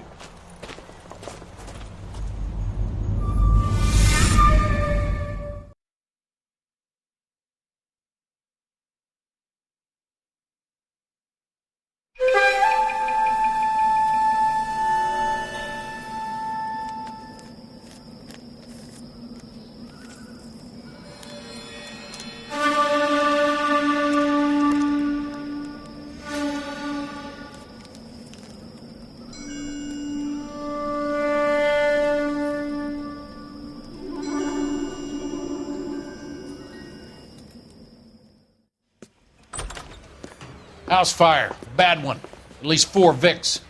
Speaker 13: House fire. Bad one. At least 4 Vicks.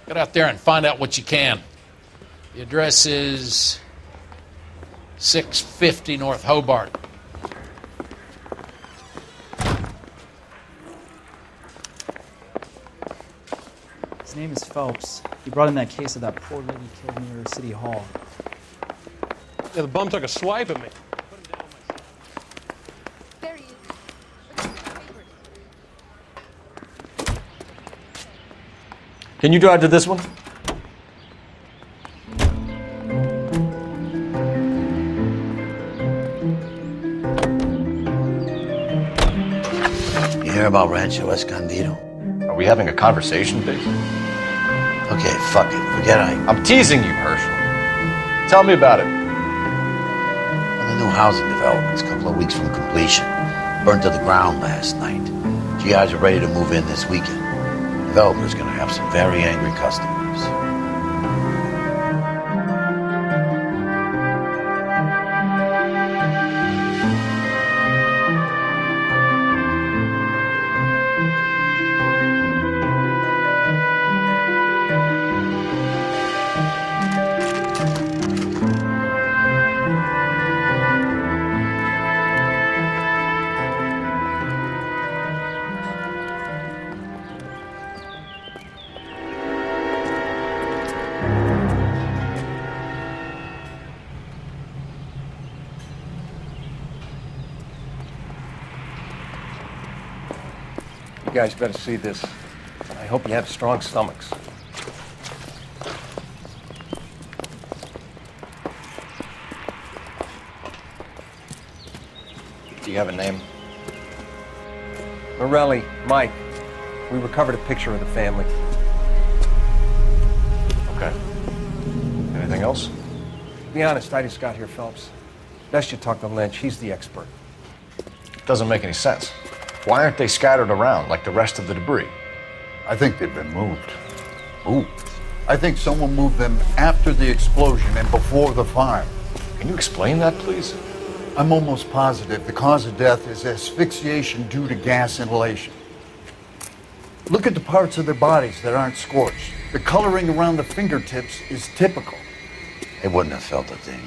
Speaker 13: Get out there and find out what you can. The address is 650 North Hobart.
Speaker 10: His name is Phelps. He brought in that case of that poor lady killed near City Hall.
Speaker 2: Yeah, the bum took a swipe at me.
Speaker 3: Can you drive to this one?
Speaker 4: You hear about Rancho Escondido?
Speaker 3: Are we having a conversation, Biggs?
Speaker 4: Okay, fuck it. Forget
Speaker 3: I'm teasing you, Herschel. Tell me about it.
Speaker 4: Well, the new housing development's a couple of weeks from completion. Burned to the ground last night. GIs are ready to move in this weekend. Developer's gonna have some very angry customers.
Speaker 11: You guys better see this. I hope you have strong stomachs.
Speaker 3: Do you have a name?
Speaker 11: Morelli, Mike. We recovered a picture of the family.
Speaker 3: Okay. Anything else?
Speaker 11: To be honest, I just got here, Phelps. Best you talk to Lynch. He's the expert.
Speaker 3: Doesn't make any sense. Why aren't they scattered around like the rest of the debris?
Speaker 15: I think they've been moved.
Speaker 3: Ooh.
Speaker 15: I think someone moved them after the explosion and before the fire.
Speaker 3: Can you explain that, please?
Speaker 15: I'm almost positive the cause of death is asphyxiation due to gas inhalation. Look at the parts of their bodies that aren't scorched. The coloring around the fingertips is typical.
Speaker 4: They wouldn't have felt a thing.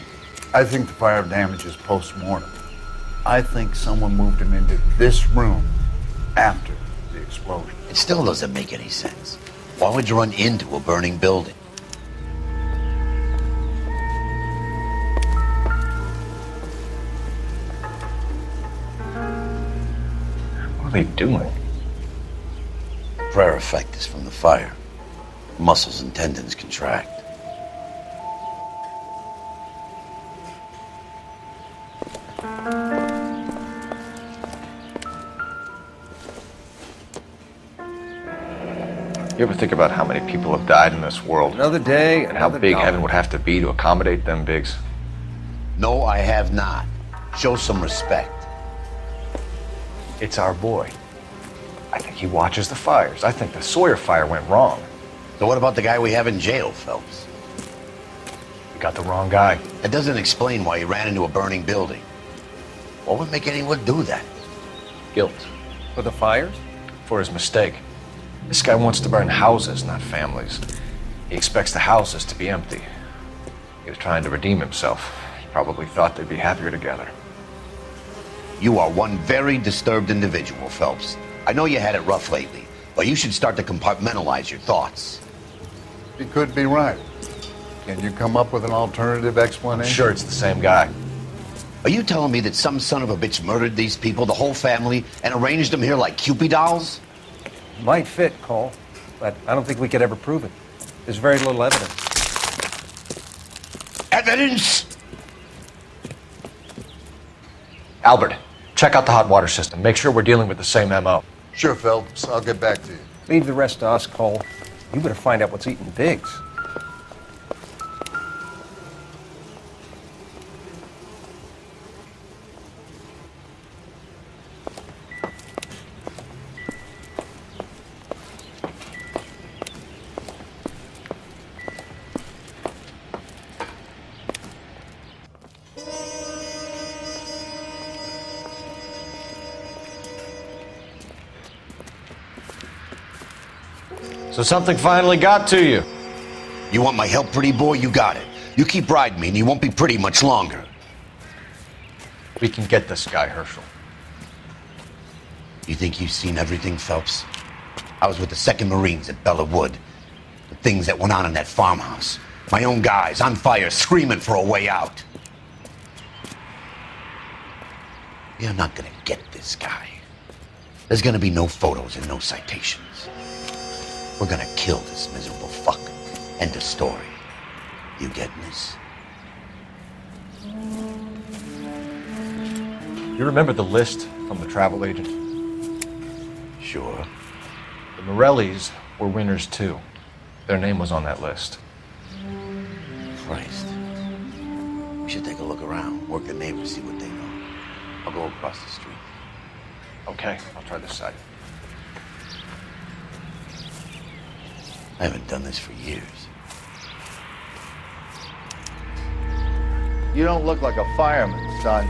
Speaker 15: I think the fire damage is post-mortem. I think someone moved him into this room after the explosion.
Speaker 4: It still doesn't make any sense. Why would you run into a burning building?
Speaker 3: What are they doing?
Speaker 4: Prayer effect is from the fire. Muscles and tendons contract.
Speaker 3: You ever think about how many people have died in this world?
Speaker 11: Another day,
Speaker 3: and how big heaven would have to be to accommodate them, Biggs?
Speaker 4: No, I have not. Show some respect.
Speaker 3: It's our boy. I think he watches the fires. I think the Sawyer fire went wrong.
Speaker 4: So what about the guy we have in jail, Phelps?
Speaker 3: We got the wrong guy.
Speaker 4: That doesn't explain why he ran into a burning building. What would make anyone do that?
Speaker 3: Guilt.
Speaker 11: For the fires?
Speaker 3: For his mistake. This guy wants to burn houses, not families. He expects the houses to be empty. He was trying to redeem himself. He probably thought they'd be happier together.
Speaker 4: You are one very disturbed individual, Phelps. I know you had it rough lately, but you should start to compartmentalize your thoughts.
Speaker 15: He could be right. Can you come up with an alternative explanation?
Speaker 3: I'm sure it's the same guy.
Speaker 4: Are you telling me that some son of a bitch murdered these people, the whole family, and arranged them here like Cupid dolls?
Speaker 11: Might fit, Cole, but I don't think we could ever prove it. There's very little evidence.
Speaker 4: Evidence?
Speaker 3: Albert, check out the hot water system. Make sure we're dealing with the same MO.
Speaker 15: Sure, Phelps. I'll get back to you.
Speaker 11: Leave the rest to us, Cole. You better find out what's eating Biggs.
Speaker 3: So something finally got to you.
Speaker 4: You want my help, pretty boy? You got it. You keep riding me and you won't be pretty much longer.
Speaker 3: We can get this guy, Herschel.
Speaker 4: You think you've seen everything, Phelps? I was with the 2nd Marines at Bella Wood. The things that went on in that farmhouse. My own guys on fire, screaming for a way out. You're not gonna get this guy. There's gonna be no photos and no citations. We're gonna kill this miserable fuck. End of story. You getting this?
Speaker 3: You remember the list from the travel agent?
Speaker 4: Sure.
Speaker 3: The Morellis were winners too. Their name was on that list.
Speaker 4: Christ. We should take a look around, work the neighbors, see what they know. I'll go across the street.
Speaker 3: Okay, I'll try this side.
Speaker 4: I haven't done this for years.
Speaker 15: You don't look like a fireman, son.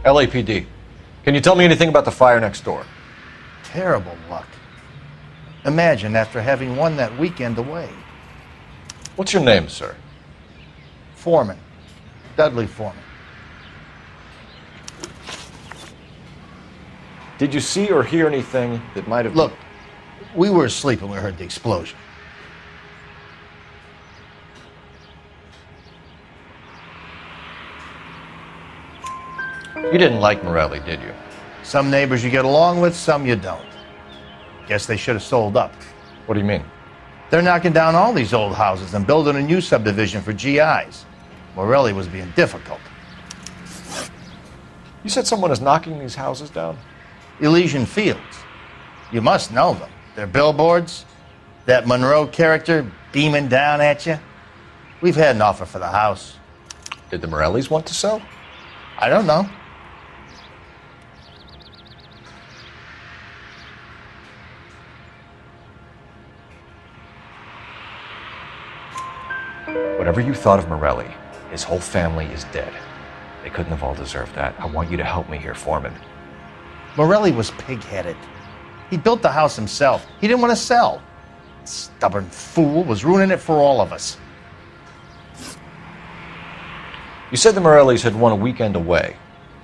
Speaker 3: LAPD. Can you tell me anything about the fire next door?
Speaker 19: Terrible luck. Imagine after having won that weekend away.
Speaker 3: What's your name, sir?
Speaker 19: Foreman. Dudley Foreman.
Speaker 3: Did you see or hear anything that might have...
Speaker 19: Look, we were asleep when we heard the explosion.
Speaker 3: You didn't like Morelli, did you?
Speaker 19: Some neighbors you get along with, some you don't. Guess they should have sold up.
Speaker 3: What do you mean?
Speaker 19: They're knocking down all these old houses and building a new subdivision for GIs. Morelli was being difficult.
Speaker 3: You said someone is knocking these houses down?
Speaker 19: Elysian Fields. You must know them. Their billboards, that Monroe character beaming down at you. We've had an offer for the house.
Speaker 3: Did the Morellis want to sell?
Speaker 19: I don't know.
Speaker 3: Whatever you thought of Morelli, his whole family is dead. They couldn't have all deserved that. I want you to help me here, Foreman.
Speaker 19: Morelli was pig-headed. He built the house himself. He didn't want to sell. Stubborn fool was ruining it for all of us.
Speaker 3: You said the Morellis had won a weekend away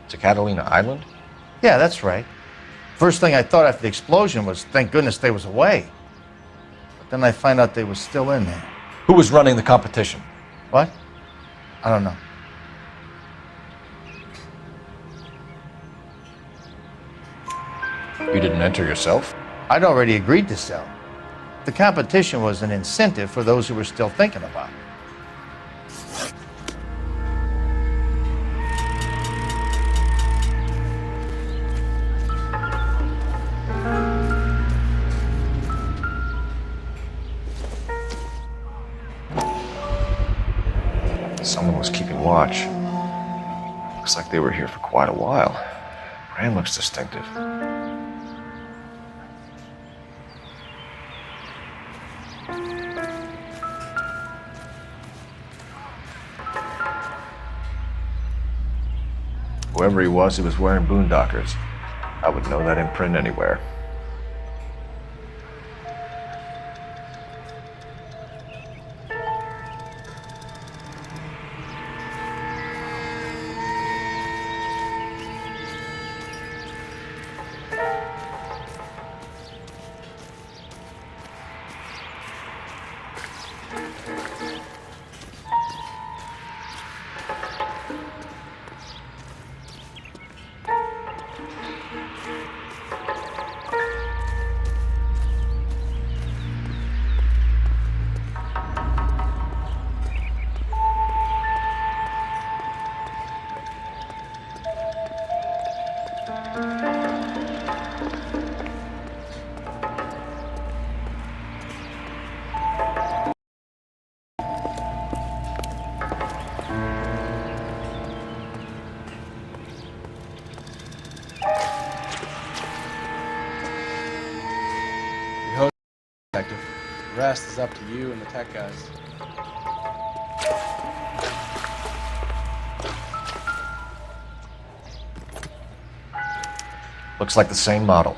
Speaker 3: to Catalina Island?
Speaker 19: Yeah, that's right. First thing I thought after the explosion was, thank goodness they was away. But then I find out they was still in there.
Speaker 3: Who was running the competition?
Speaker 19: What? I don't know.
Speaker 3: You didn't enter yourself?
Speaker 19: I'd already agreed to sell. The competition was an incentive for those who were still thinking about it.
Speaker 3: Someone was keeping watch. Looks like they were here for quite a while. Brand looks distinctive. Whoever he was wearing boondockers. I would know that imprint anywhere.
Speaker 5: The rest is up to you and the tech guys.
Speaker 3: Looks like the same model.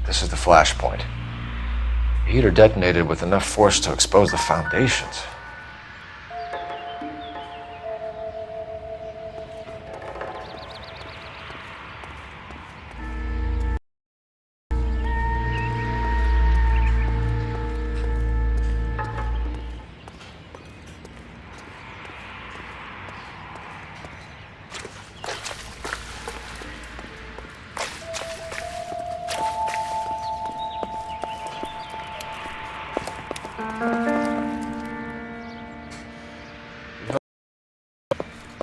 Speaker 3: This is the flashpoint. The heater detonated with enough force to expose the foundations.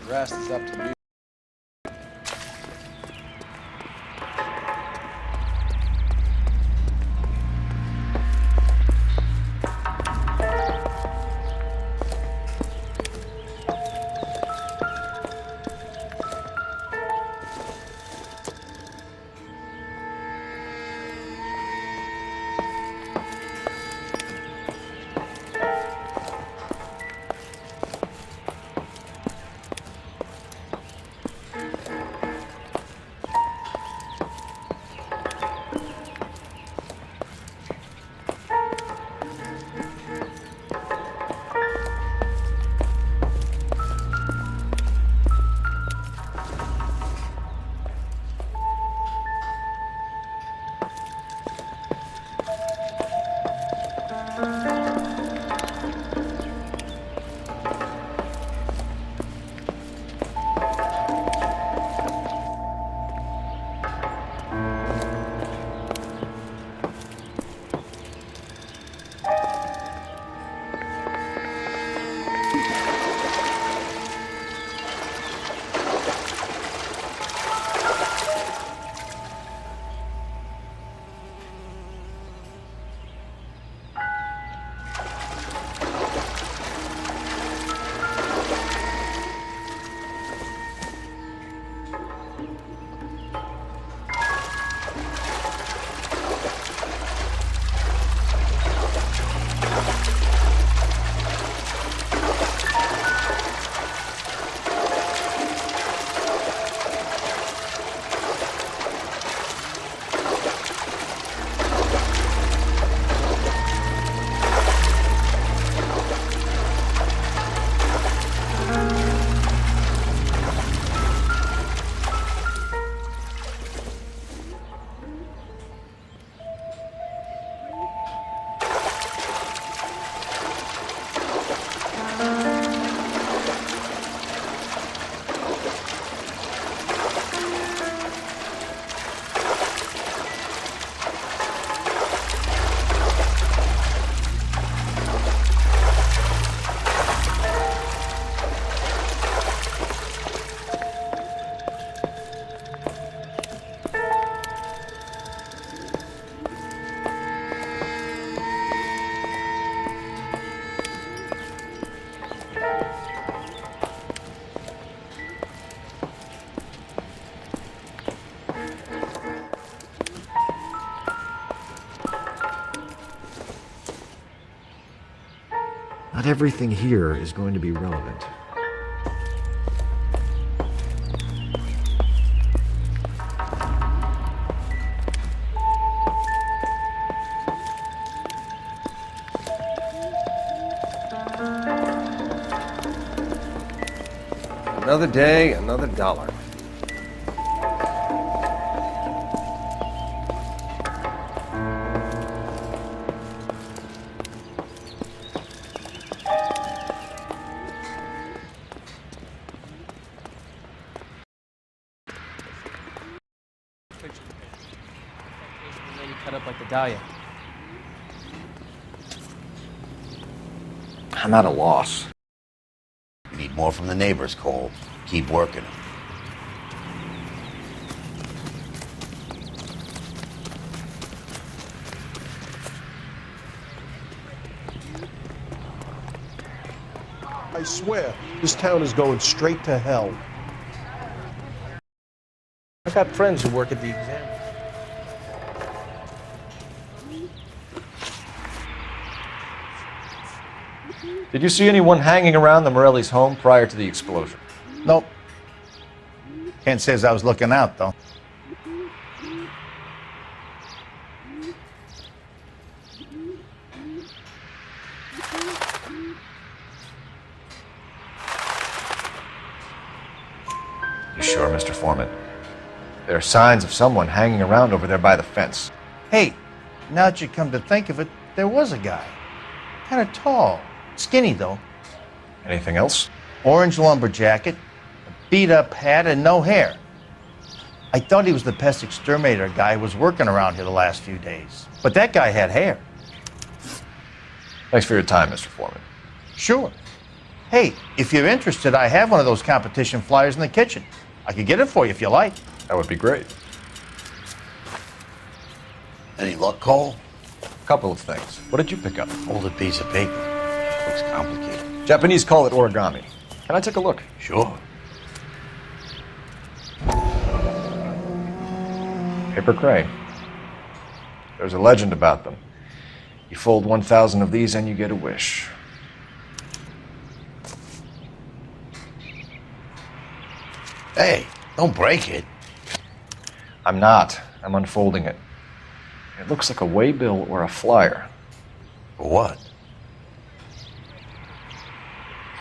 Speaker 5: The rest is up to you.
Speaker 3: Not everything here is going to be relevant.
Speaker 11: Another day, another dollar.
Speaker 2: Cut up like the Dahlia.
Speaker 3: I'm at a loss.
Speaker 4: You need more from the neighbors, Cole. Keep working.
Speaker 16: I swear, this town is going straight to hell. I got friends who work at the exam.
Speaker 3: Did you see anyone hanging around the Morelli's home prior to the explosion?
Speaker 19: Nope. Ken says I was looking out, though.
Speaker 3: You sure, Mr. Foreman? There are signs of someone hanging around over there by the fence.
Speaker 19: Hey, now that you come to think of it, there was a guy. Kind of tall. Skinny, though.
Speaker 3: Anything else?
Speaker 19: Orange lumber jacket, a beat-up hat, and no hair. I thought he was the pest exterminator guy who was working around here the last few days. But that guy had hair.
Speaker 3: Thanks for your time, Mr. Foreman.
Speaker 19: Sure. Hey, if you're interested, I have one of those competition flyers in the kitchen. I could get it for you if you like.
Speaker 3: That would be great.
Speaker 4: Any luck, Cole?
Speaker 3: A couple of things. What did you pick up?
Speaker 4: Folded piece of paper. Looks complicated.
Speaker 3: Japanese call it origami. Can I take a look?
Speaker 4: Sure.
Speaker 3: Paper crane. There's a legend about them. You fold 1,000 of these and you get a wish.
Speaker 4: Hey, don't break it.
Speaker 3: I'm not. I'm unfolding it. It looks like a waybill or a flyer.
Speaker 4: For what?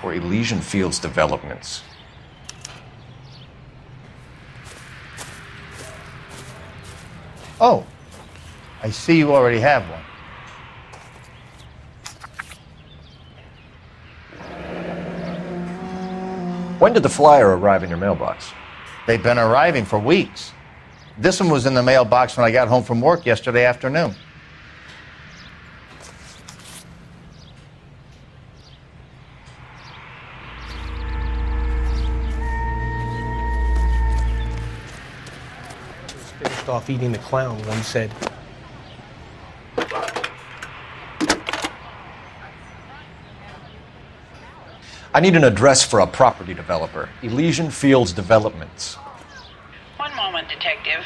Speaker 3: For Elysian Fields developments.
Speaker 19: Oh, I see you already have one.
Speaker 3: When did the flyer arrive in your mailbox?
Speaker 19: They've been arriving for weeks. This one was in the mailbox when I got home from work yesterday afternoon.
Speaker 5: Finished off eating the clown when he said,
Speaker 3: I need an address for a property developer. Elysian Fields Developments.
Speaker 9: One moment, Detective.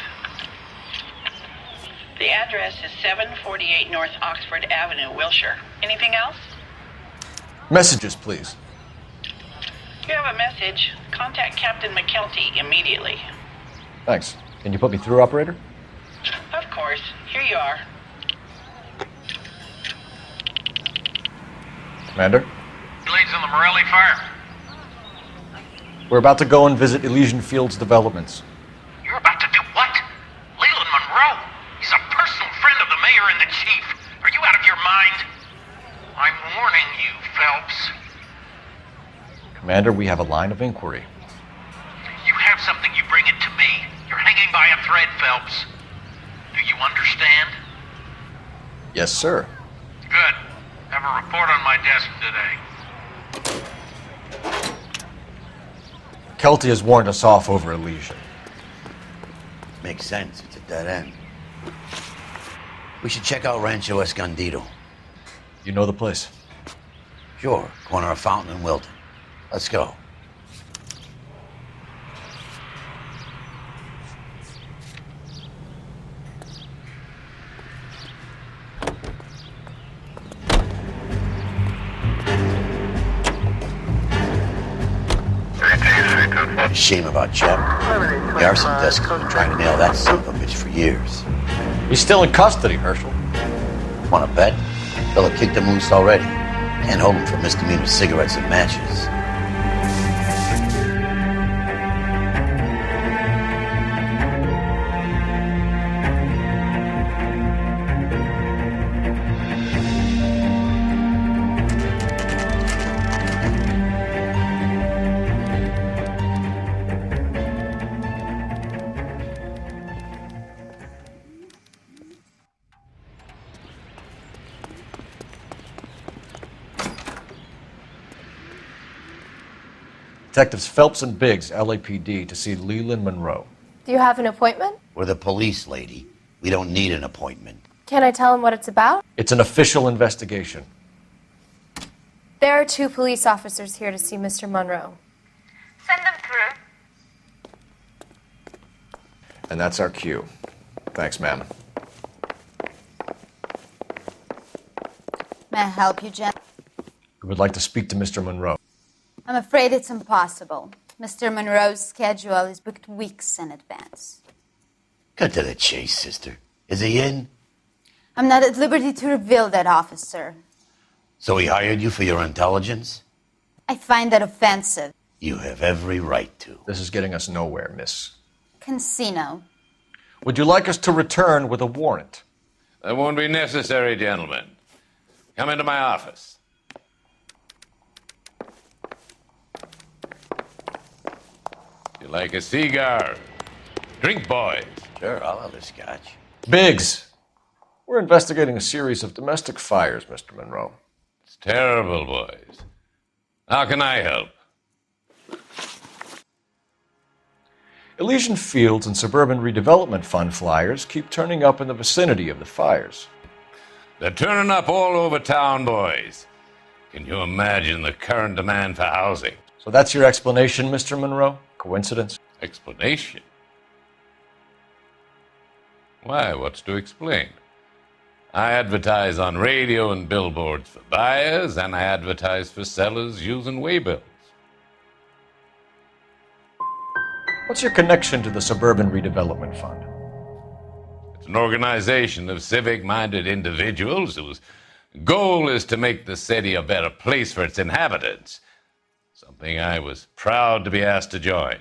Speaker 9: The address is 748 North Oxford Avenue, Wilshire. Anything else?
Speaker 3: Messages, please.
Speaker 9: You have a message. Contact Captain McKelty immediately.
Speaker 3: Thanks. Can you put me through, operator?
Speaker 9: Of course. Here you are.
Speaker 3: Commander?
Speaker 17: Leads in the Morelli fire.
Speaker 3: We're about to go and visit Elysian Fields Developments.
Speaker 17: You're about to do what? Leland Monroe? He's a personal friend of the mayor and the chief. Are you out of your mind? I'm warning you, Phelps.
Speaker 3: Commander, we have a line of inquiry.
Speaker 17: You have something, you bring it to me. You're hanging by a thread, Phelps. Do you understand?
Speaker 3: Yes, sir.
Speaker 17: Good. Have a report on my desk today.
Speaker 3: Kelty has warned us off over Elysian.
Speaker 4: Makes sense. It's a dead end. We should check out Rancho Escondido.
Speaker 3: You know the place?
Speaker 4: Sure. Corner of Fountain and Wilton. Let's go. Shame about Jeb. The arson desk has been trying to nail that son of a bitch for years.
Speaker 3: He's still in custody, Herschel.
Speaker 4: Want to bet? Fella kicked him loose already. Can't hold him for misdemeanor cigarettes and matches.
Speaker 3: Detectives Phelps and Biggs, LAPD, to see Leland Monroe.
Speaker 18: Do you have an appointment?
Speaker 4: We're the police, lady. We don't need an appointment.
Speaker 18: Can I tell him what it's about?
Speaker 3: It's an official investigation.
Speaker 18: There are 2 police officers here to see Mr. Monroe.
Speaker 20: Send them through.
Speaker 3: And that's our cue. Thanks, ma'am.
Speaker 20: May I help you, Jen?
Speaker 24: Good
Speaker 3: would like to speak to Mr. Monroe.
Speaker 20: I'm afraid it's impossible. Mr. Monroe's schedule is booked weeks in advance.
Speaker 4: Cut to the chase, sister. Is he in?
Speaker 20: I'm not at liberty to reveal that, officer.
Speaker 4: So he hired you for your intelligence?
Speaker 20: I find that offensive.
Speaker 4: You have every right to.
Speaker 3: This is getting us nowhere, miss.
Speaker 20: Casino.
Speaker 3: Would you like us to return with a warrant?
Speaker 1: That won't be necessary, gentlemen. Come into my office. You like a cigar? Drink, boys.
Speaker 4: Sure, I'll have a scotch.
Speaker 3: Biggs, we're investigating a series of domestic fires, Mr. Monroe.
Speaker 1: It's terrible, boys. How can I help?
Speaker 3: Elysian Fields and Suburban Redevelopment Fund flyers keep turning up in the vicinity of the fires.
Speaker 1: They're turning up all over town, boys. Can you imagine the current demand for housing?
Speaker 3: So that's your explanation, Mr. Monroe? Coincidence?
Speaker 1: Explanation? Why, what's to explain? I advertise on radio and billboards for buyers, and I advertise for sellers using waybills.
Speaker 3: What's your connection to the Suburban Redevelopment Fund?
Speaker 1: It's an organization of civic-minded individuals whose goal is to make the city a better place for its inhabitants. Something I was proud to be asked to join.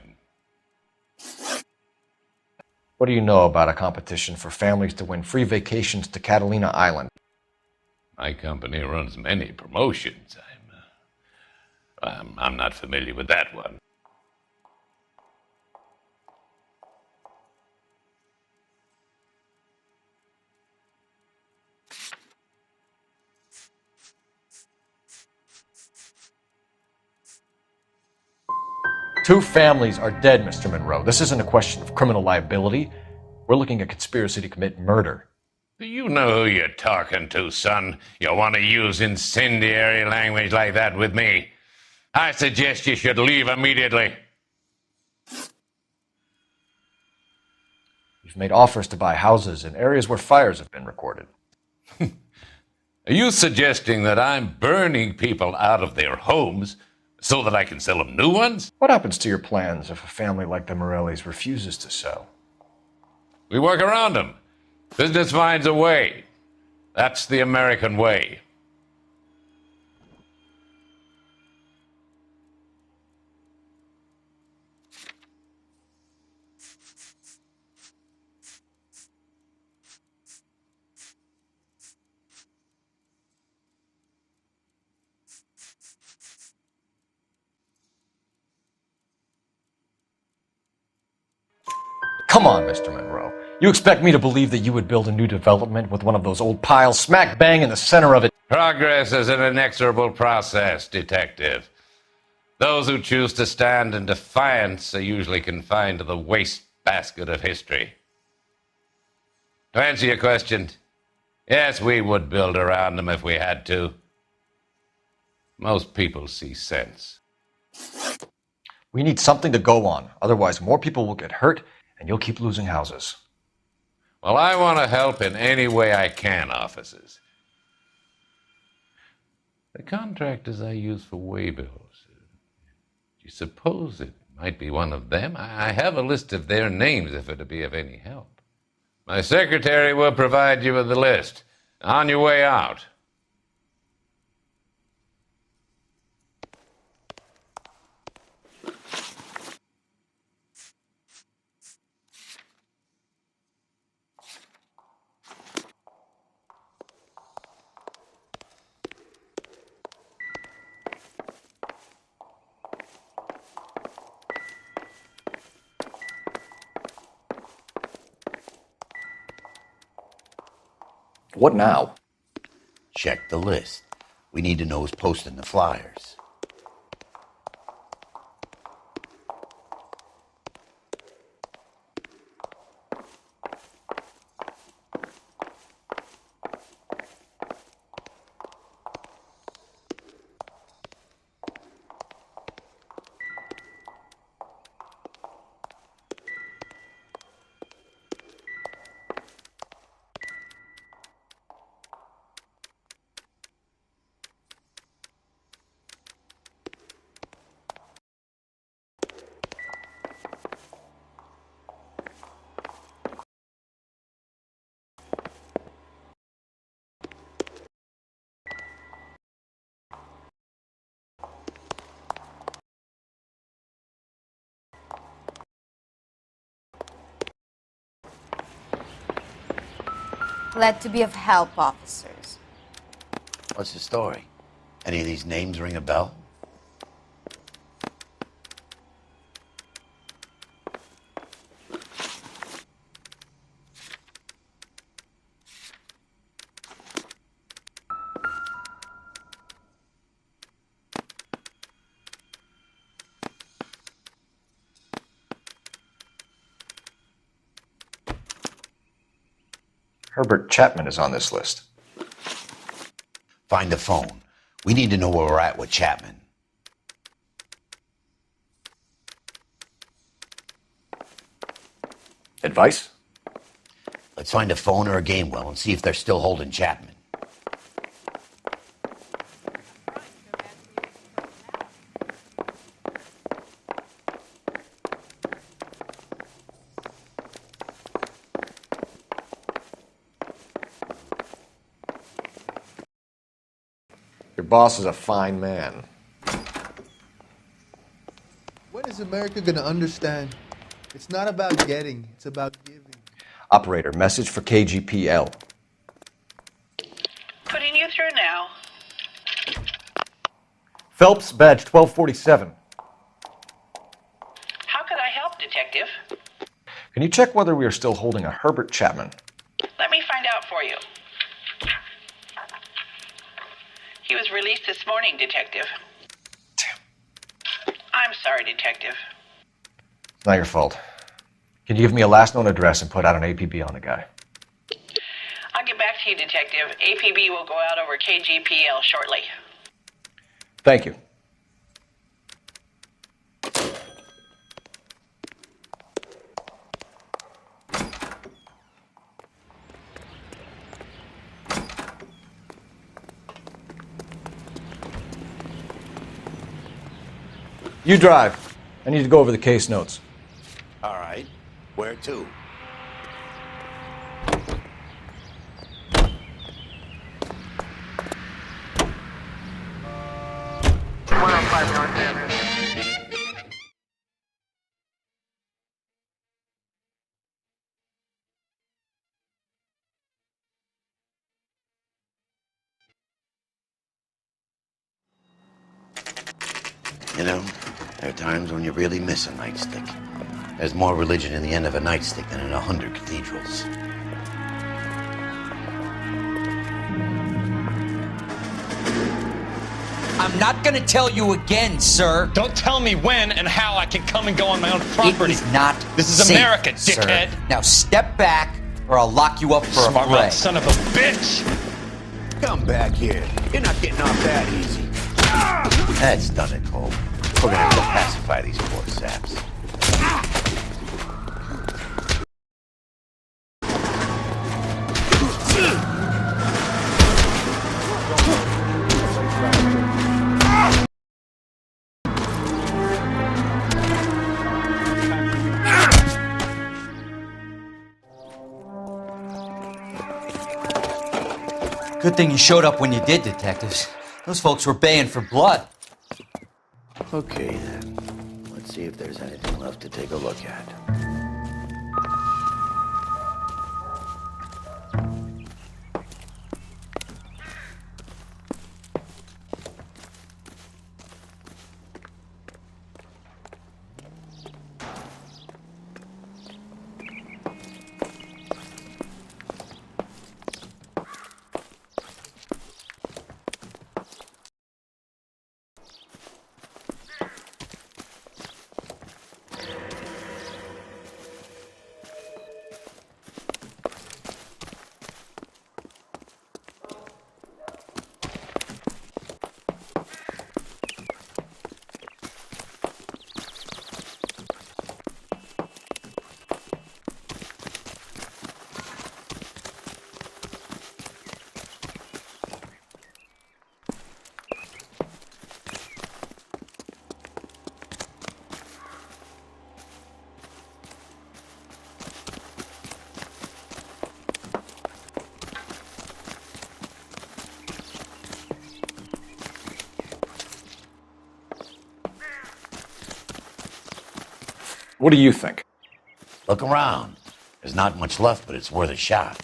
Speaker 3: What do you know about a competition for families to win free vacations to Catalina Island?
Speaker 1: My company runs many promotions. I'm not familiar with that one.
Speaker 3: Two families are dead, Mr. Monroe. This isn't a question of criminal liability. We're looking at conspiracy to commit murder.
Speaker 1: Do you know who you're talking to, son? You want to use incendiary language like that with me? I suggest you should leave immediately.
Speaker 3: You've made offers to buy houses in areas where fires have been recorded.
Speaker 1: Are you suggesting that I'm burning people out of their homes so that I can sell them new ones?
Speaker 3: What happens to your plans if a family like the Morellis refuses to sell?
Speaker 1: We work around them. Business finds a way. That's the American way.
Speaker 3: Come on, Mr. Monroe. You expect me to believe that you would build a new development with one of those old piles smack bang in the center of it?
Speaker 1: Progress is an inexorable process, detective. Those who choose to stand in defiance are usually confined to the wastebasket of history. To answer your question, yes, we would build around them if we had to. Most people see sense.
Speaker 3: We need something to go on. Otherwise, more people will get hurt, and you'll keep losing houses.
Speaker 1: Well, I want to help in any way I can, officers. The contractors I use for waybills, do you suppose it might be one of them? I have a list of their names if it'd be of any help. My secretary will provide you with the list. On your way out.
Speaker 3: What now?
Speaker 4: Check the list. We need to know who's posting the flyers.
Speaker 20: Glad to be of help, officers.
Speaker 4: What's the story? Any of these names ring a bell?
Speaker 3: Herbert Chapman is on this list.
Speaker 4: Find the phone. We need to know where we're at with Chapman.
Speaker 3: Advice?
Speaker 4: Let's find a phone or a game well and see if they're still holding Chapman.
Speaker 3: Your boss is a fine man.
Speaker 6: When is America going to understand? It's not about getting, it's about giving.
Speaker 3: Operator, message for KGPL.
Speaker 9: Putting you through now.
Speaker 3: Phelps, badge 1247.
Speaker 9: How could I help, Detective?
Speaker 3: Can you check whether we are still holding a Herbert Chapman?
Speaker 9: Let me find out for you. He was released this morning, Detective. Damn. I'm sorry, Detective.
Speaker 3: It's not your fault. Can you give me a last known address and put out an APB on the guy?
Speaker 9: I'll get back to you, Detective. APB will go out over KGPL shortly.
Speaker 3: Thank you. You drive. I need to go over the case notes.
Speaker 4: All right. Where to? You know, there are times when you really miss a nightstick. There's more religion in the end of a nightstick than in 100 cathedrals.
Speaker 7: I'm not gonna tell you again, sir.
Speaker 22: Don't tell me when and how I can come and go on my own property.
Speaker 7: It is not
Speaker 22: This is
Speaker 7: safe,
Speaker 22: America,
Speaker 7: sir.
Speaker 22: dickhead.
Speaker 7: Now step back, or I'll lock you up for a
Speaker 22: Smart
Speaker 7: fray.
Speaker 22: mouth son of a bitch!
Speaker 4: Come back here. You're not getting off that easy. That's done it, Cole. We're gonna have to pacify these poor saps.
Speaker 7: Good thing you showed up when you did, detectives. Those folks were baying for blood.
Speaker 4: Okay, then. Let's see if there's anything left to take a look at.
Speaker 3: What do you think?
Speaker 4: Look around. There's not much left, but it's worth a shot.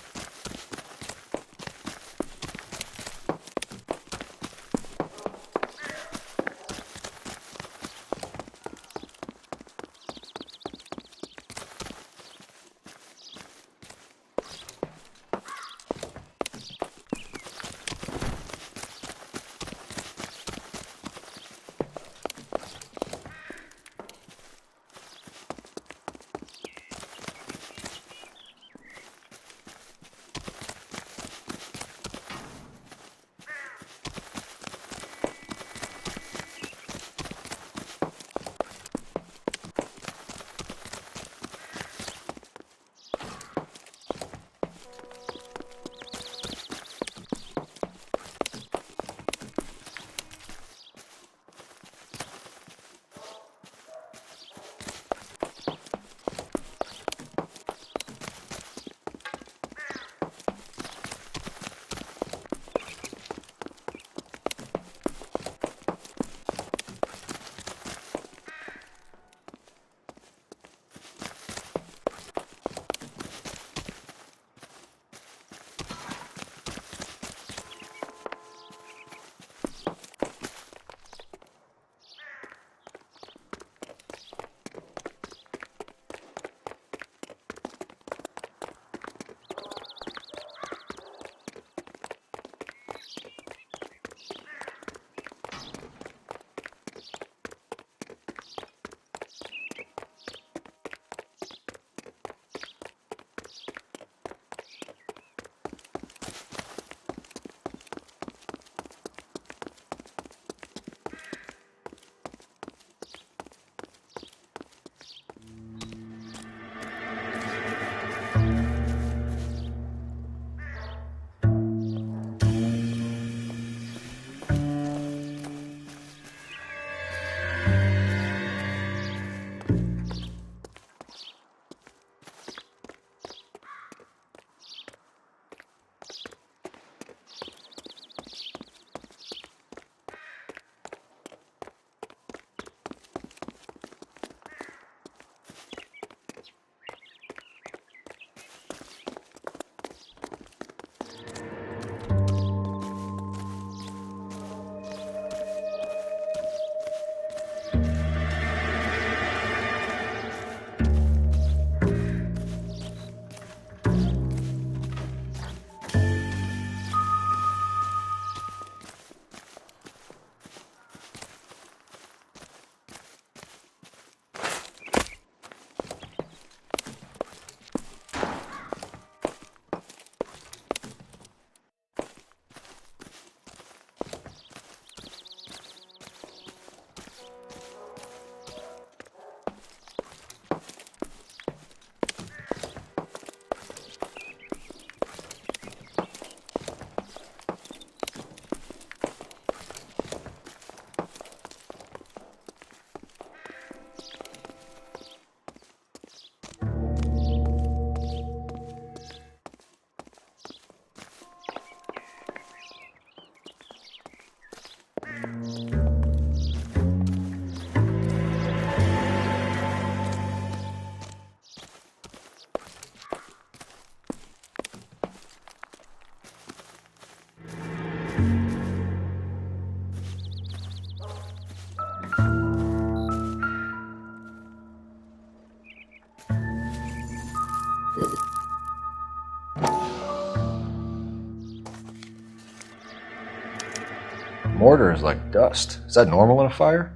Speaker 3: Mortar is like dust. Is that normal in a fire?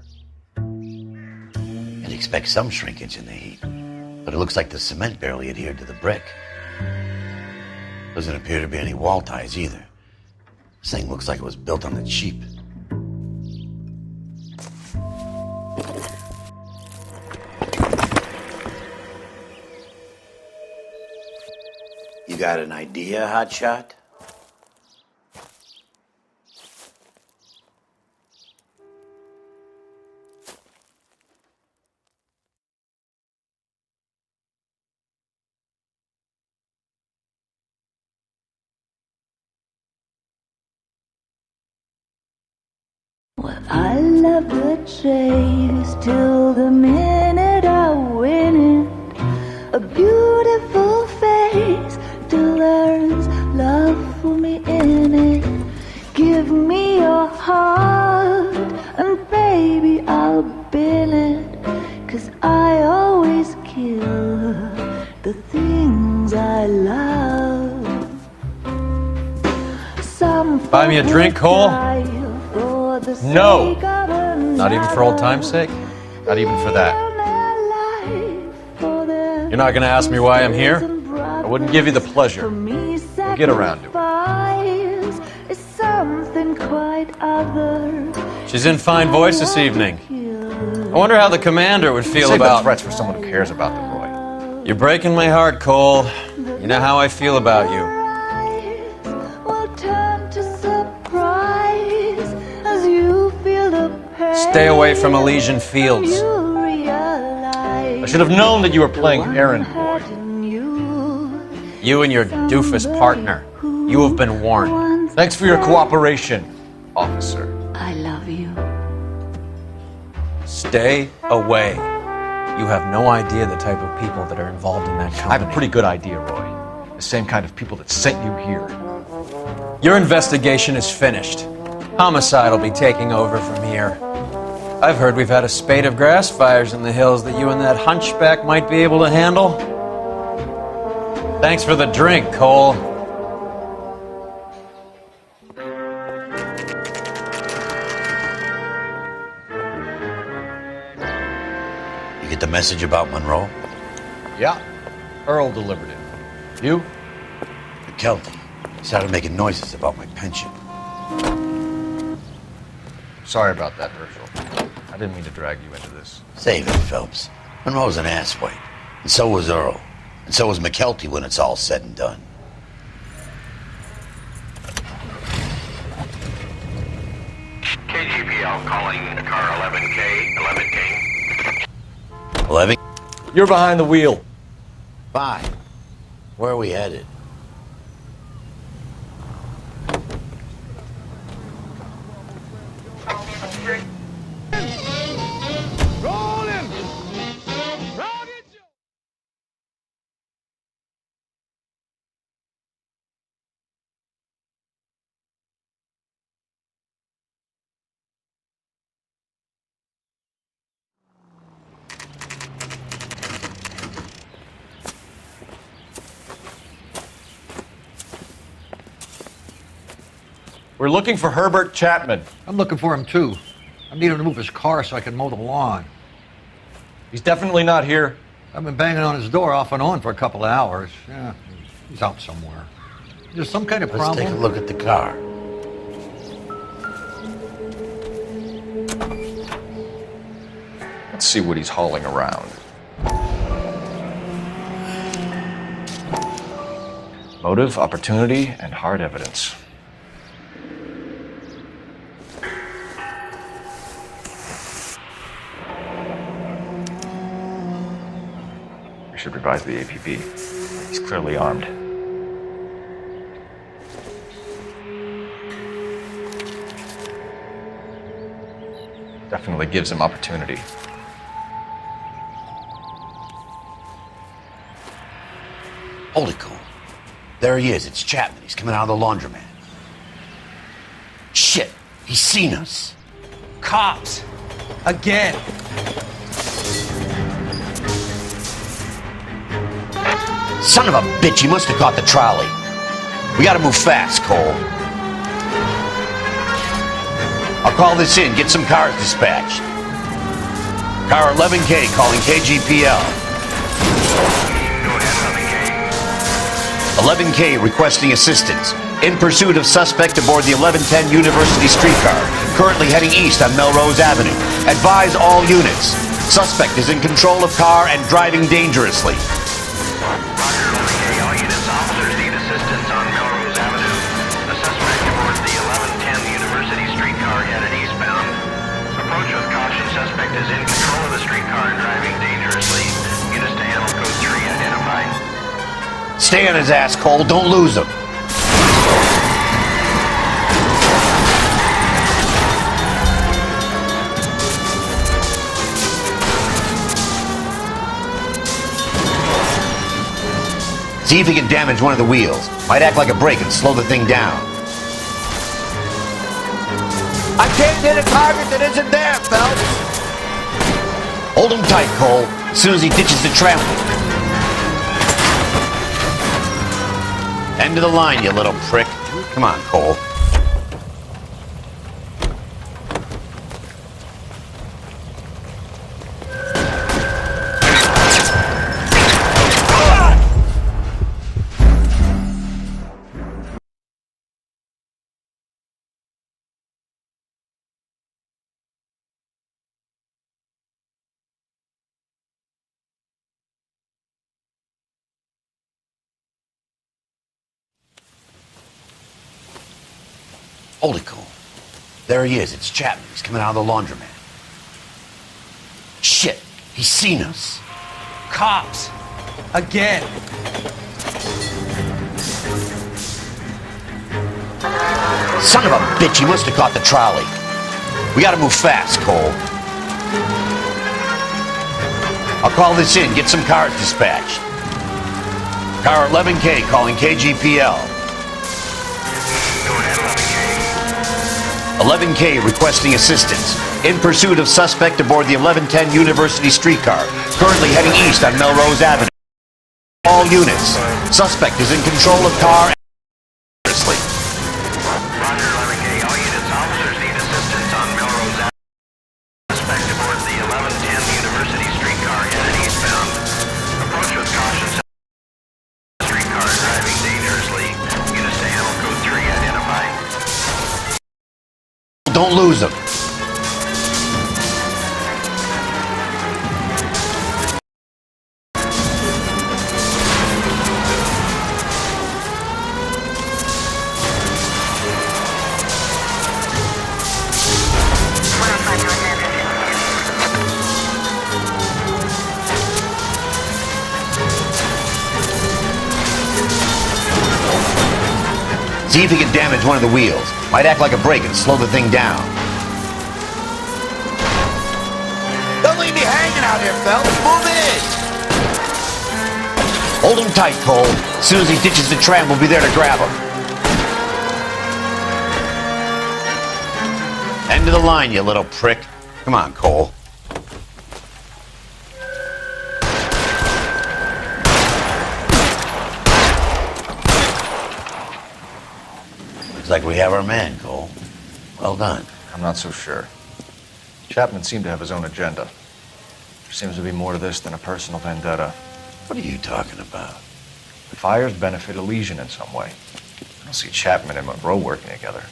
Speaker 4: You'd expect some shrinkage in the heat, but it looks like the cement barely adhered to the brick. Doesn't appear to be any wall ties either. This thing looks like it was built on the cheap. You got an idea, Hotshot?
Speaker 8: I love the chase till the minute I win it. A beautiful face till there's love for me in it. Give me your heart and baby I'll bill it. 'Cause I always kill the things I love. Some
Speaker 12: Buy me a drink, Cole?
Speaker 3: No! Not even for old time's sake? Not even for that. You're not gonna ask me why I'm here? I wouldn't give you the pleasure. We'll get around to it.
Speaker 8: Something quite other.
Speaker 12: She's in fine voice this evening. I wonder how the commander would feel
Speaker 3: Save
Speaker 12: about...
Speaker 3: the threats for someone who cares about them, Roy.
Speaker 12: You're breaking my heart, Cole. You know how I feel about you. Stay away from Elysian Fields.
Speaker 3: I should have known that you were playing errand boy.
Speaker 12: You and your doofus partner. You have been warned.
Speaker 3: Thanks for your cooperation, officer.
Speaker 8: I love you.
Speaker 12: Stay away. You have no idea the type of people that are involved in that company.
Speaker 3: I have a pretty good idea, Roy. The same kind of people that sent you here.
Speaker 12: Your investigation is finished. Homicide will be taking over from here. I've heard we've had a spate of grass fires in the hills that you and that hunchback might be able to handle. Thanks for the drink, Cole.
Speaker 4: You get the message about Monroe?
Speaker 3: Yeah. Earl delivered it. You?
Speaker 4: McKelty. He started making noises about my pension.
Speaker 3: Sorry about that, Herschel. I didn't mean to drag you into this.
Speaker 4: Save it, Phelps. Monroe's an asswipe. And so was Earl. And so was McKelty when it's all said and done.
Speaker 17: KGPL calling car 11K.
Speaker 4: 11?
Speaker 3: You're behind the wheel.
Speaker 4: Fine. Where are we headed?
Speaker 3: We're looking for Herbert Chapman.
Speaker 21: I'm looking for him too. I need him to move his car so I can mow the lawn.
Speaker 3: He's definitely not here.
Speaker 21: I've been banging on his door off and on for a couple of hours. Yeah, he's out somewhere. There's some kind of problem.
Speaker 4: Let's take a look at the car.
Speaker 3: Let's see what he's hauling around. Motive, opportunity, and hard evidence. We should revise the APB. He's clearly armed. Definitely gives him opportunity.
Speaker 4: Hold it, Cole. There he is. It's Chapman. He's coming out of the laundromat. Shit. He's seen us.
Speaker 12: Cops. Again.
Speaker 4: Son of a bitch. He must have caught the trolley. We gotta move fast, Cole. I'll call this in. Get some cars dispatched. Car 11K calling KGPL. 11K requesting assistance. In pursuit of suspect aboard the 1110 University streetcar, currently heading east on Melrose Avenue. Advise all units. Suspect is in control of car and driving dangerously.
Speaker 17: All units, officers need assistance on Melrose Avenue. The suspect aboard the 1110 University streetcar headed eastbound. Approach with caution. Suspect is in control of the streetcar and driving dangerously. Units to handle code 3 identified.
Speaker 4: Stay on his ass, Cole. Don't lose him. See if he can damage one of the wheels. Might act like a brake and slow the thing down.
Speaker 10: I can't hit a target that isn't there, Phelps.
Speaker 4: Hold him tight, Cole. As soon as he ditches the trample. End of the line, you little prick. Come on, Cole. Holy Cole. There he is. It's Chapman. He's coming out of the laundromat. Shit. He's seen us.
Speaker 10: Cops. Again.
Speaker 4: Son of a bitch. He must have caught the trolley. We gotta move fast, Cole. I'll call this in. Get some cars dispatched. Car 11K calling KGPL. 11K requesting assistance. In pursuit of suspect aboard the 1110 University streetcar, currently heading east on Melrose Avenue. All units. Suspect is in control of car and dangerously.
Speaker 17: Roger, 11K. All units, officers need assistance on Melrose Avenue. Suspect aboard the 1110 University streetcar headed eastbound. Approach with caution. Streetcar driving dangerously. Units to handle code 3 identified.
Speaker 4: Don't lose him. See if he can damage one of the wheels. Might act like a brake and slow the thing down.
Speaker 10: Don't leave me hanging out here, Phelps. Move in.
Speaker 4: Hold him tight, Cole. As soon as he ditches the tram, we'll be there to grab him. End of the line, you little prick. Come on, Cole. Looks like we have our man, Cole. Well done.
Speaker 3: I'm not so sure. Chapman seemed to have his own agenda. There seems to be more to this than a personal vendetta.
Speaker 4: What are you talking about?
Speaker 3: The fires benefit Elysian in some way. I don't see Chapman and Monroe working together.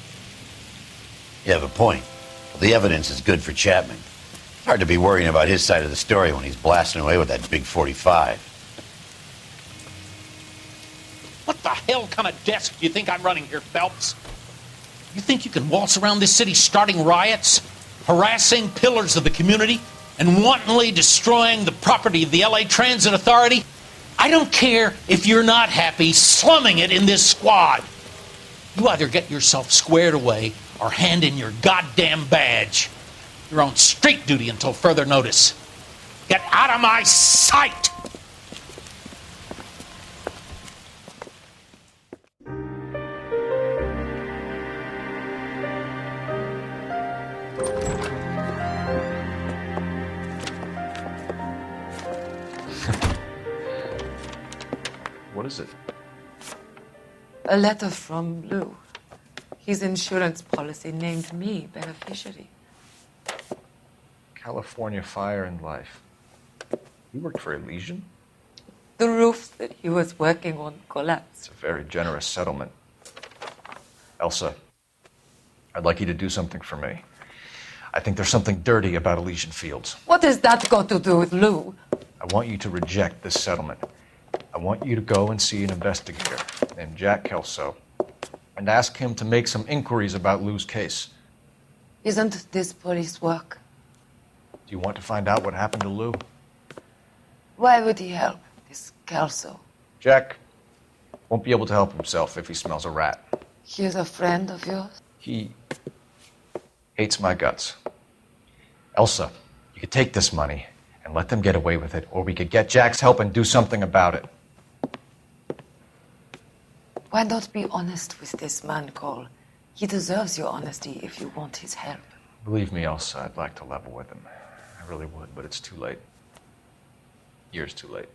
Speaker 4: You have a point. Well, the evidence is good for Chapman. It's hard to be worrying about his side of the story when he's blasting away with that big 45.
Speaker 7: What the hell kind of desk do you think I'm running here, Phelps? You think you can waltz around this city starting riots, harassing pillars of the community, and wantonly destroying the property of the LA Transit Authority? I don't care if you're not happy slumming it in this squad. You either get yourself squared away or hand in your goddamn badge. You're on street duty until further notice. Get out of my sight!
Speaker 3: What is it?
Speaker 13: A letter from Lou. His insurance policy named me beneficiary.
Speaker 3: California Fire and Life. You worked for Elysian?
Speaker 13: The roof that he was working on collapsed.
Speaker 3: It's a very generous settlement. Elsa, I'd like you to do something for me. I think there's something dirty about Elysian Fields.
Speaker 13: What has that got to do with Lou?
Speaker 3: I want you to reject this settlement. I want you to go and see an investigator named Jack Kelso and ask him to make some inquiries about Lou's case.
Speaker 13: Isn't this police work?
Speaker 3: Do you want to find out what happened to Lou?
Speaker 13: Why would he help this Kelso?
Speaker 3: Jack won't be able to help himself if he smells a rat.
Speaker 13: He is a friend of yours?
Speaker 3: He hates my guts. Elsa, you could take this money and let them get away with it, or we could get Jack's help and do something about it.
Speaker 13: Why not be honest with this man, Cole? He deserves your honesty if you want his help.
Speaker 3: Believe me, Elsa, I'd like to level with him. I really would, but it's too late. Years too late.